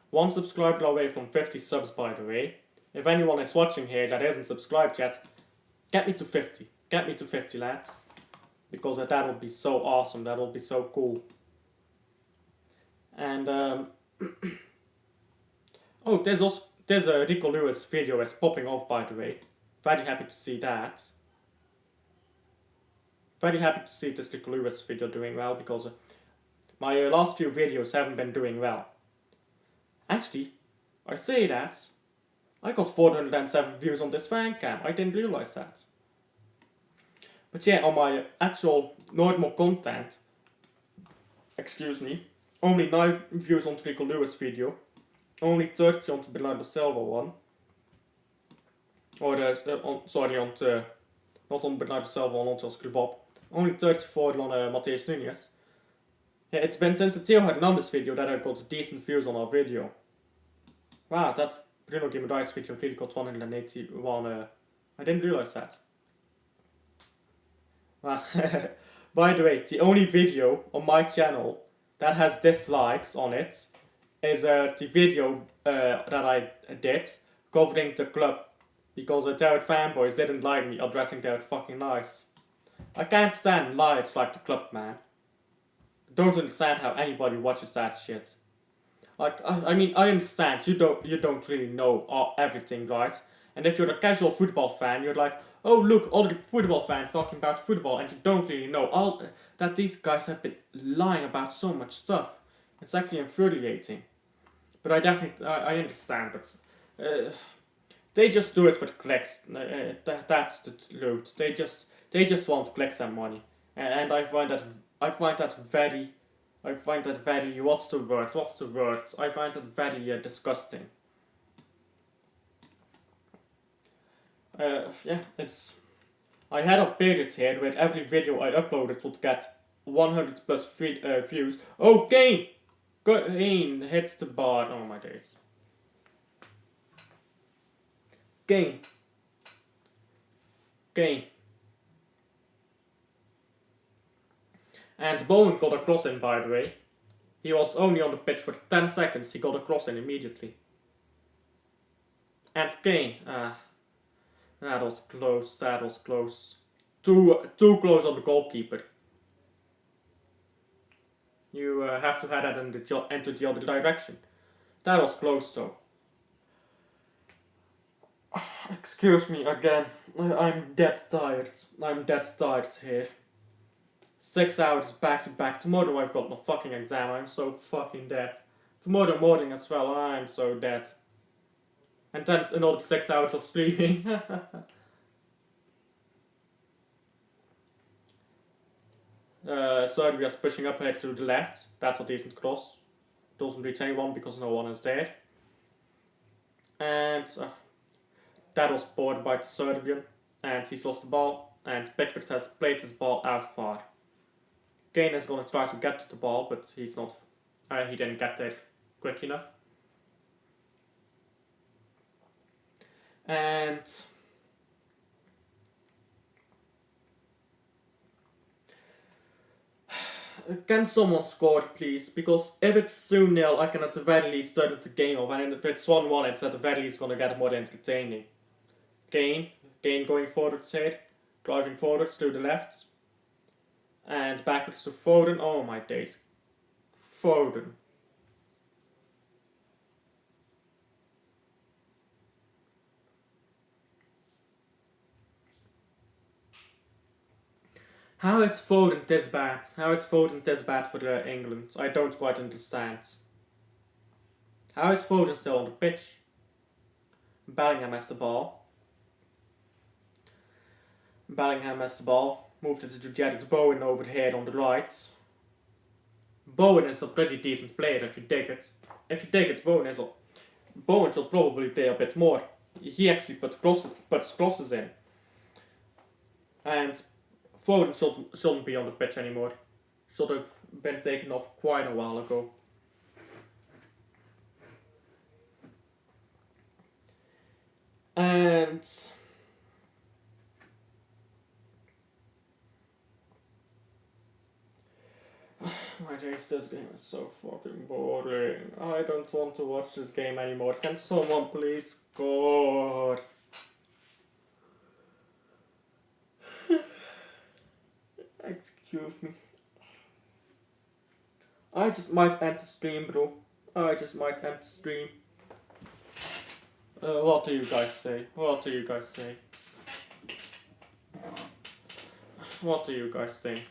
One subscriber away from 50 subs, by the way. If anyone is watching here that isn't subscribed yet, get me to 50. Get me to 50, lads. Because that would be so awesome. That would be so cool. And oh, there's a Rico Lewis video is popping off, by the way. Very happy to see that. Very happy to see this Rico Lewis video doing well, because my last few videos haven't been doing well. Actually, I say that I got 407 views on this fan cam. I didn't realize that. But yeah, on my actual normal content, excuse me, only 9 views on the Rico Lewis video, only 30 on the Bernardo Silva one, or on the, not on Bernardo Silva, on Jos Bob, only 34 on Matheus Nunes. Yeah, it's been since the Theo Hernandez video that I got decent views on our video. Wow, that's Bruno Guimaraes video really got 181. I didn't realize that. Wow. By the way, the only video on my channel that has dislikes on it is the video that I did covering the club, because the Terror fanboys didn't like me addressing their fucking lies. I can't stand lies like the club, man. Don't understand how anybody watches that shit. Like, I mean, I understand you don't really know everything, right? And if you're a casual football fan, you're like, oh look, other football fans talking about football, and you don't really know all that these guys have been lying about so much stuff. It's actually infuriating. But I definitely, I understand, but they just do it for the clicks. That's the truth. They just want clicks and money, and I find that very, what's the word? I find it very disgusting. Yeah, I had a period here where every video I uploaded would get 100 plus views. Oh, Kane hits the bar. Oh my days. Kane. And Bowen got a cross in, by the way. He was only on the pitch for 10 seconds, he got a cross in immediately. And Kane, that was close. Too close on the goalkeeper. You have to head that into the other direction. That was close though. Excuse me again, I'm dead tired. Here. 6 hours back to back. Tomorrow I've got my fucking exam. I'm so fucking dead. Tomorrow morning as well. I'm so dead. And then another 6 hours of streaming. Serbia's pushing up here to the left. That's a decent cross. Doesn't reach anyone because no one is there. And that was boarded by the Serbian. And he's lost the ball. And Pickford has played his ball out far. Kane is going to try to get to the ball, but he's not. He didn't get there quick enough. And can someone score, please? Because if it's 2-0, I can at the very least turn the game off, and if it's 1-1, it's at the very least going to get more entertaining. Kane going forwards here, driving forwards to the left. And backwards to Foden. Oh my days. Foden. How is Foden this bad? How is Foden this bad for England? I don't quite understand. How is Foden still on the pitch? Bellingham has the ball. Moved it to Jared Bowen over here on the right. Bowen is a pretty decent player if you dig it. Bowen should probably play a bit more. he actually puts crosses in. And Foden shouldn't be on the pitch anymore. Should have been taken off quite a while ago. And my days, this game is so fucking boring. I don't want to watch this game anymore. Can someone please score? Excuse me. I just might end the stream, bro. I just might end the stream. What do you guys say? What do you guys say? What do you guys think?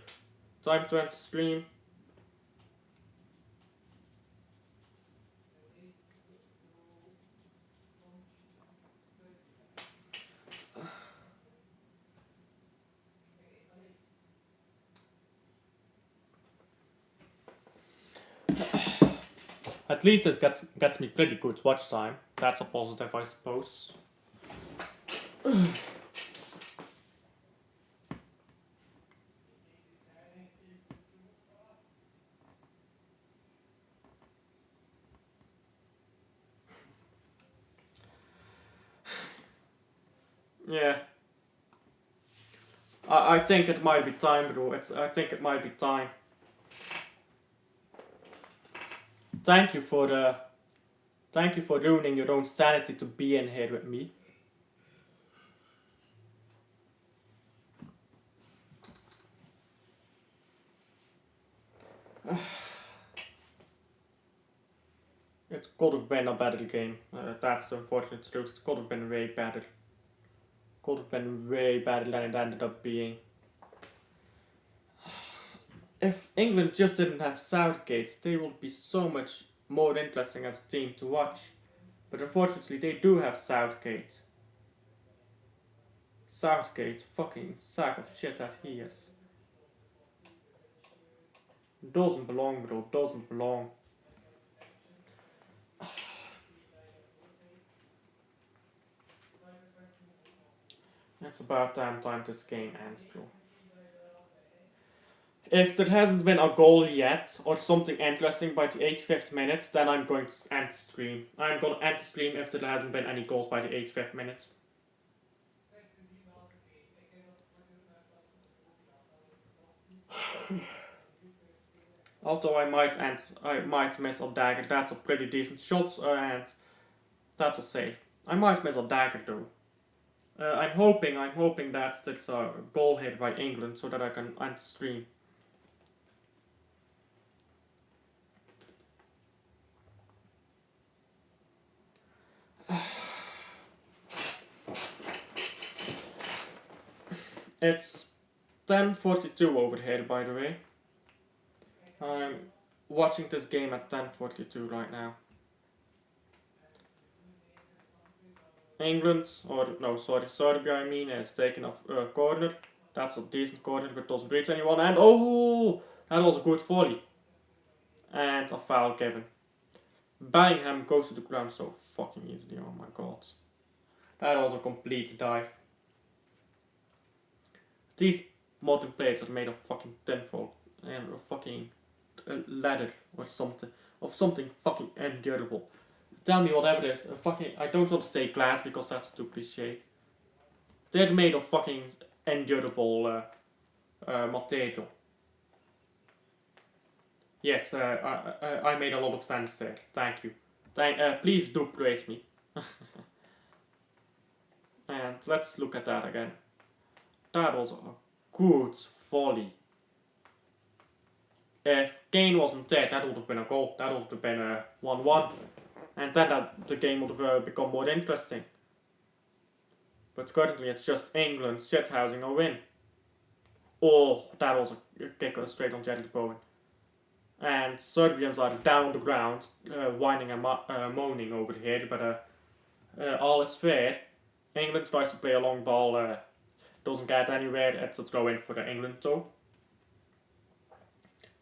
Time to end the stream. At least this gets me pretty good watch time. That's a positive, I suppose. Yeah. I think it might be time, bro. I think it might be time. Thank you for ruining your own sanity to be in here with me. It could have been a better game. That's the unfortunate truth. It could have been way better. Could have been way better than it ended up being. If England just didn't have Southgate, they would be so much more interesting as a team to watch. But unfortunately, they do have Southgate. Southgate, fucking sack of shit that he is. Doesn't belong, bro. Doesn't belong. It's about damn time this game ends, bro. If there hasn't been a goal yet, or something interesting by the 85th minute, then I'm going to end the stream. I'm going to end the stream if there hasn't been any goals by the 85th minute. Although I might miss a dagger. That's a pretty decent shot, and that's a save. I might miss a dagger though. I'm hoping that it's a goal hit by England so that I can end the stream. It's 10:42 over here, by the way. I'm watching this game at 10:42 right now. Serbia, I mean, is taking a corner. That's a decent corner, but doesn't reach anyone. And oh, that was a good volley. And a foul given. Bellingham goes to the ground so fucking easily. Oh my god, that was a complete dive. These modern players are made of fucking tinfoil and fucking leather or something fucking endurable. Tell me whatever it is. I don't want to say glass because that's too cliche. They're made of fucking endurable material. Yes, I made a lot of sense there. Thank you. Please do praise me. And let's look at that again. That was a good volley. If Kane wasn't there, that would have been a goal. That would have been a 1-1. And then the game would have become more interesting. But currently it's just England shithousing a win. Oh, that was a kick straight on Jerry Bowen. And Serbians are down the ground, whining and moaning over here, but all is fair. England tries to play a long ball, doesn't get anywhere. It's a throw in for the England though.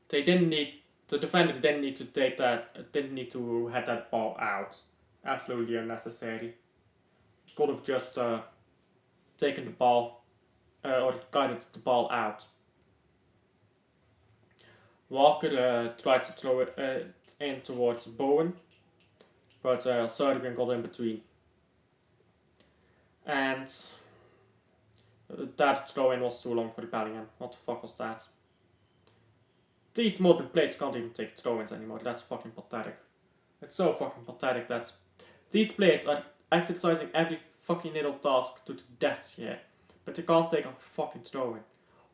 The defender didn't need to head that ball out. Absolutely unnecessary. could have just taken the ball or guided the ball out. Walker tried to throw it in towards Bowen, but Serbian got in between. And that throw in was too long for Bellingham. What the fuck was that? These modern players can't even take throw ins anymore. That's fucking pathetic. It's so fucking pathetic that these players are exercising every fucking little task to the death here, but they can't take a fucking throw in.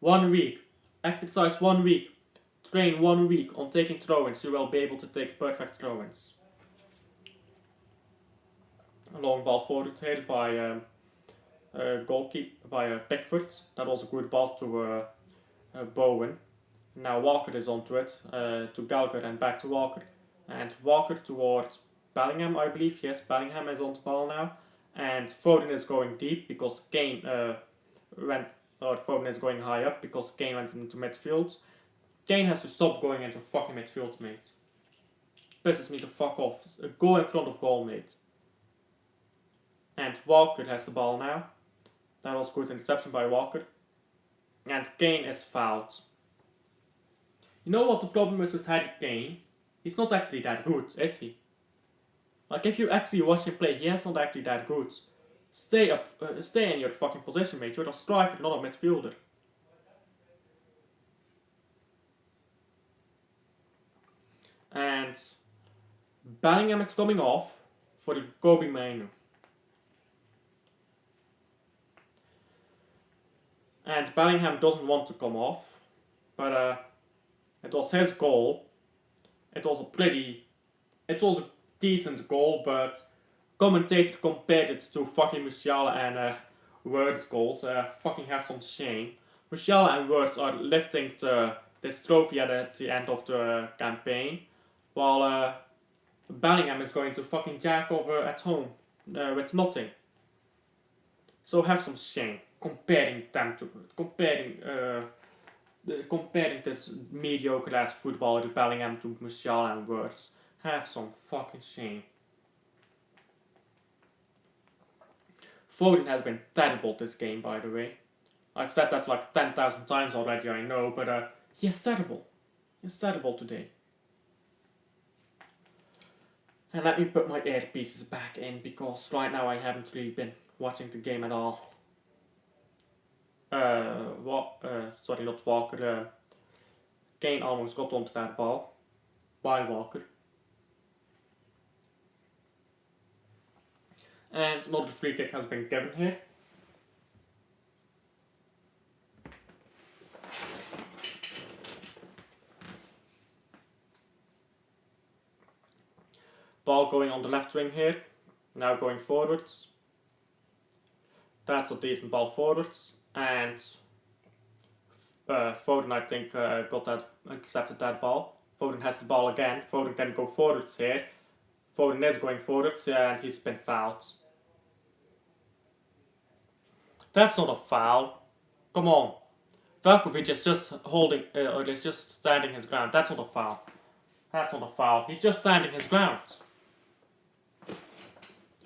1 week, exercise 1 week, train 1 week on taking throw ins, you will be able to take perfect throw ins. A long ball forward here by goalkeeper, by Pickford. That was a good ball to Bowen. Now Walker is onto it, to Gallagher and back to Walker. And Walker towards Bellingham, I believe. Yes, Bellingham is on the ball now. And Foden is going deep because Kane Foden is going high up because Kane went into midfield. Kane has to stop going into fucking midfield, mate. Pisses me the fuck off. Go in front of goal, mate. And Walker has the ball now. That was good interception by Walker. And Kane is fouled. You know what the problem is with Harry Kane? He's not actually that good, is he? Like, if you actually watch him play, he is not actually that good. Stay in your fucking position, mate. You're a striker, not a midfielder. And Bellingham is coming off for the Kobe Mainu. And Bellingham doesn't want to come off, but it was his goal. It was a decent goal, but commentator compared it to fucking Musiala and Word's goals. Fucking have some shame. Musiala and Word are lifting this trophy at the end of the campaign, while Bellingham is going to fucking jack over at home with nothing. So have some shame comparing this mediocre ass footballer Bellingham to Musiala and Words. Have some fucking shame. Foden has been terrible this game, by the way. I've said that like 10,000 times already, I know, but he is terrible. He is terrible today. And let me put my earpieces back in, because right now I haven't really been watching the game at all. Sorry, not Walker. Kane almost got onto that ball by Walker. And another free kick has been given here. Ball going on the left wing here. Now going forwards. That's a decent ball forwards. And Foden, I think, accepted that ball. Foden has the ball again. Foden can go forwards here. Foden is going forwards and he's been fouled. That's not a foul. Come on. Velkovic is just holding, or is just standing his ground. That's not a foul. That's not a foul. He's just standing his ground.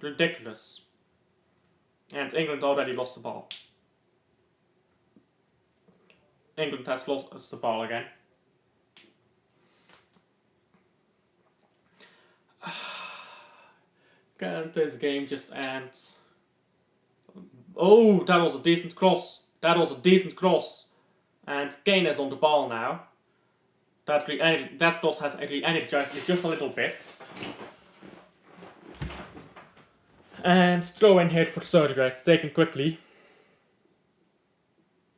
Ridiculous. And England already lost the ball. England has lost the ball again. Can't this game just end? Oh, that was a decent cross. That was a decent cross. And Kane is on the ball now. That cross has actually energized me just a little bit. And throw in here for Serbia. It's taken quickly.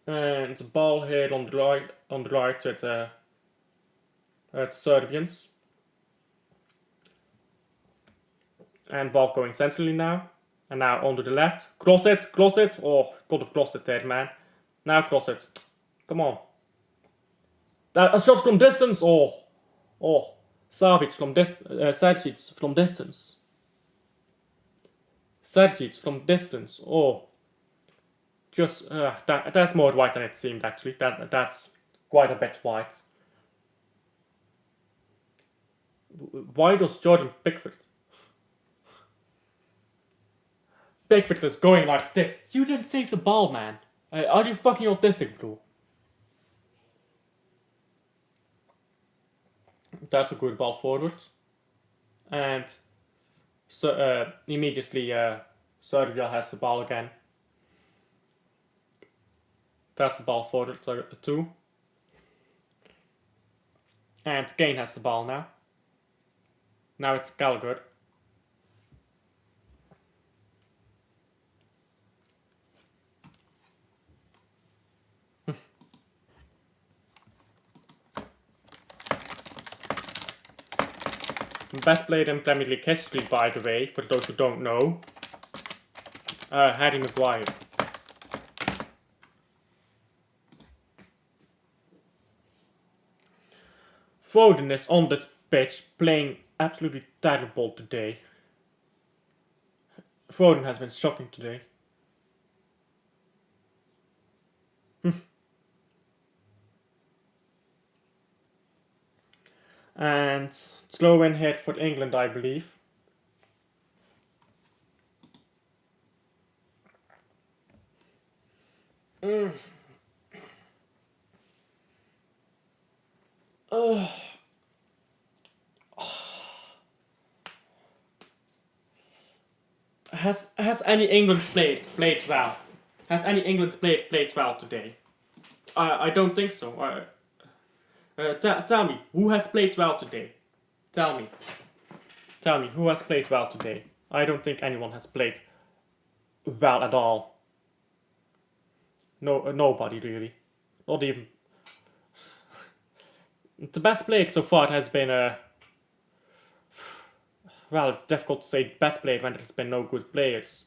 And the ball here on the right at the Serbians. And ball going centrally now. And now on to the left. Cross it. Oh, could have crossed it there, man. Now cross it. Come on. A shot from distance. Oh. Savic from Sergic from distance. Sergic from distance. Oh. Just that's more white than it seemed actually. That's quite a bit white. Why does Jordan Pickford? Pickford is going like this. You didn't save the ball, man. Are you fucking autistic, bro? That's a good ball forward. And so immediately Serbia has the ball again. That's a ball forward too. And Kane has the ball now. Now it's Gallagher. Best player in Premier League history, by the way, for those who don't know. Harry Maguire. Foden is on this pitch playing absolutely terrible today. Foden has been shocking today. And throw in here for England, I believe. Has any England played well? Has any England played well today? I don't think so. Tell me, who has played well today? Tell me, who has played well today? I don't think anyone has played well at all. No, nobody really. Not even. The best player so far has been well, it's difficult to say best player when there's been no good players.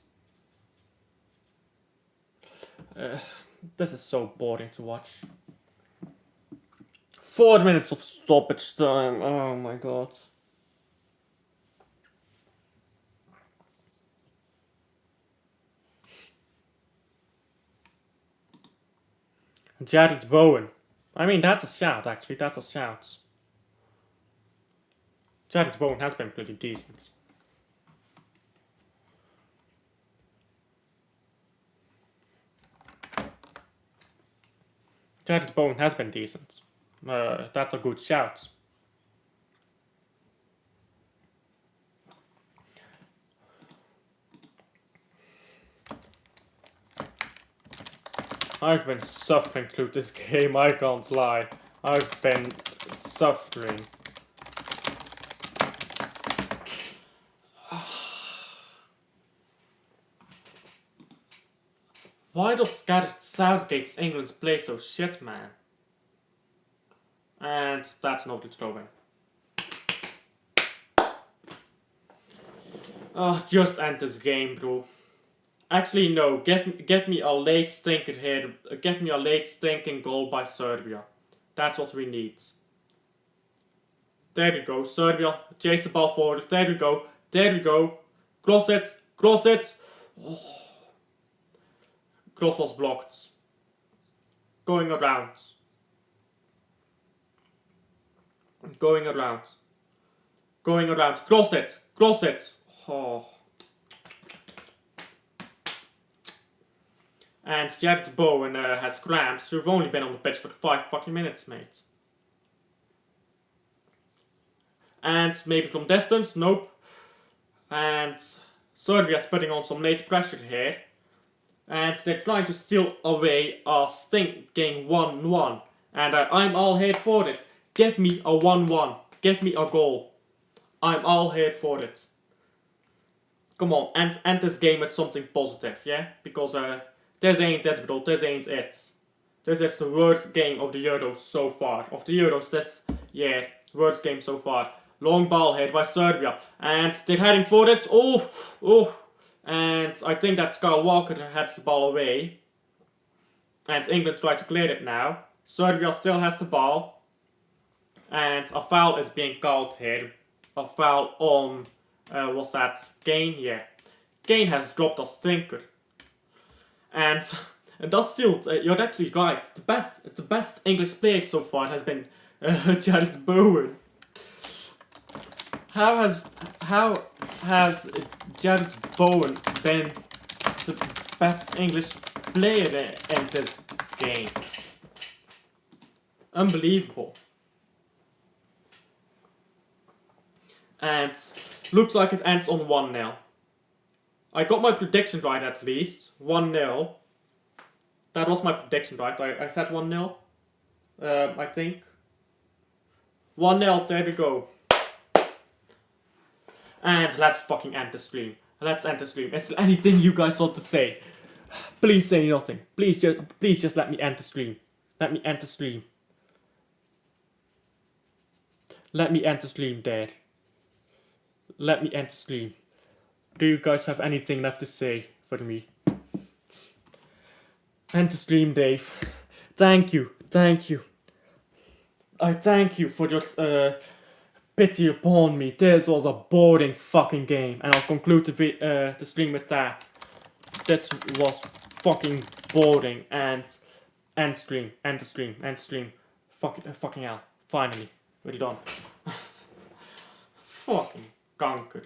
This is so boring to watch. 4 minutes of stoppage time. Oh my god. Jared Bowen. I mean, that's a shout, actually. That's a shout. Jared Bowen has been pretty decent. Jared Bowen has been decent. That's a good shout. I've been suffering through this game, I can't lie. I've been suffering. Why does Gareth Southgate's England play so shit, man? And that's not the throw-in. Oh, just end this game, bro. Actually, no. Give me a late stinker here. Give me a late stinking goal by Serbia. That's what we need. There we go. Serbia. Chase the ball forward. There we go. There we go. Cross it. Cross it. Oh. Cross was blocked. Going around. Going around. Going around. Cross it. Cross it. Oh. And Jared Bowen has cramps. You've only been on the pitch for 5 fucking minutes, mate. And maybe from distance, nope. And Serbia's putting on some late pressure here. And they're trying to steal away a stinking 1-1. And I'm all here for it. Give me a 1-1. Give me a goal. I'm all here for it. Come on, end this game with something positive, yeah? Because this ain't it, bro. This ain't it. This is the worst game of the Euros so far. Of the Euros this year. Worst game so far. Long ball hit by Serbia. And they're heading for it. Oh. And I think that Kyle Walker heads the ball away. And England try to clear it now. Serbia still has the ball. And a foul is being called here. A foul on, was that Kane? Yeah. Kane has dropped a stinker. And that's sealed. You're actually right. The best English player so far has been Jared Bowen. How has Jared Bowen been best English player in this game. Unbelievable. And looks like it ends on 1-0. I got my prediction right at least. 1-0. That was my prediction, right? I said 1-0. I think. 1-0, there we go. And let's fucking end the stream. Let's end the stream. Is there anything you guys want to say? Please say nothing. Please just let me end the stream. Let me end the stream. Let me end the stream, Dad. Let me end the stream. Do you guys have anything left to say for me? End the stream, Dave. Thank you. Thank you. I thank you for your pity upon me. This was a boring fucking game. And I'll conclude the stream with that. This was fucking boring. And end stream. End the stream. End the stream. Fucking hell. Finally. We're done. Fucking kanker.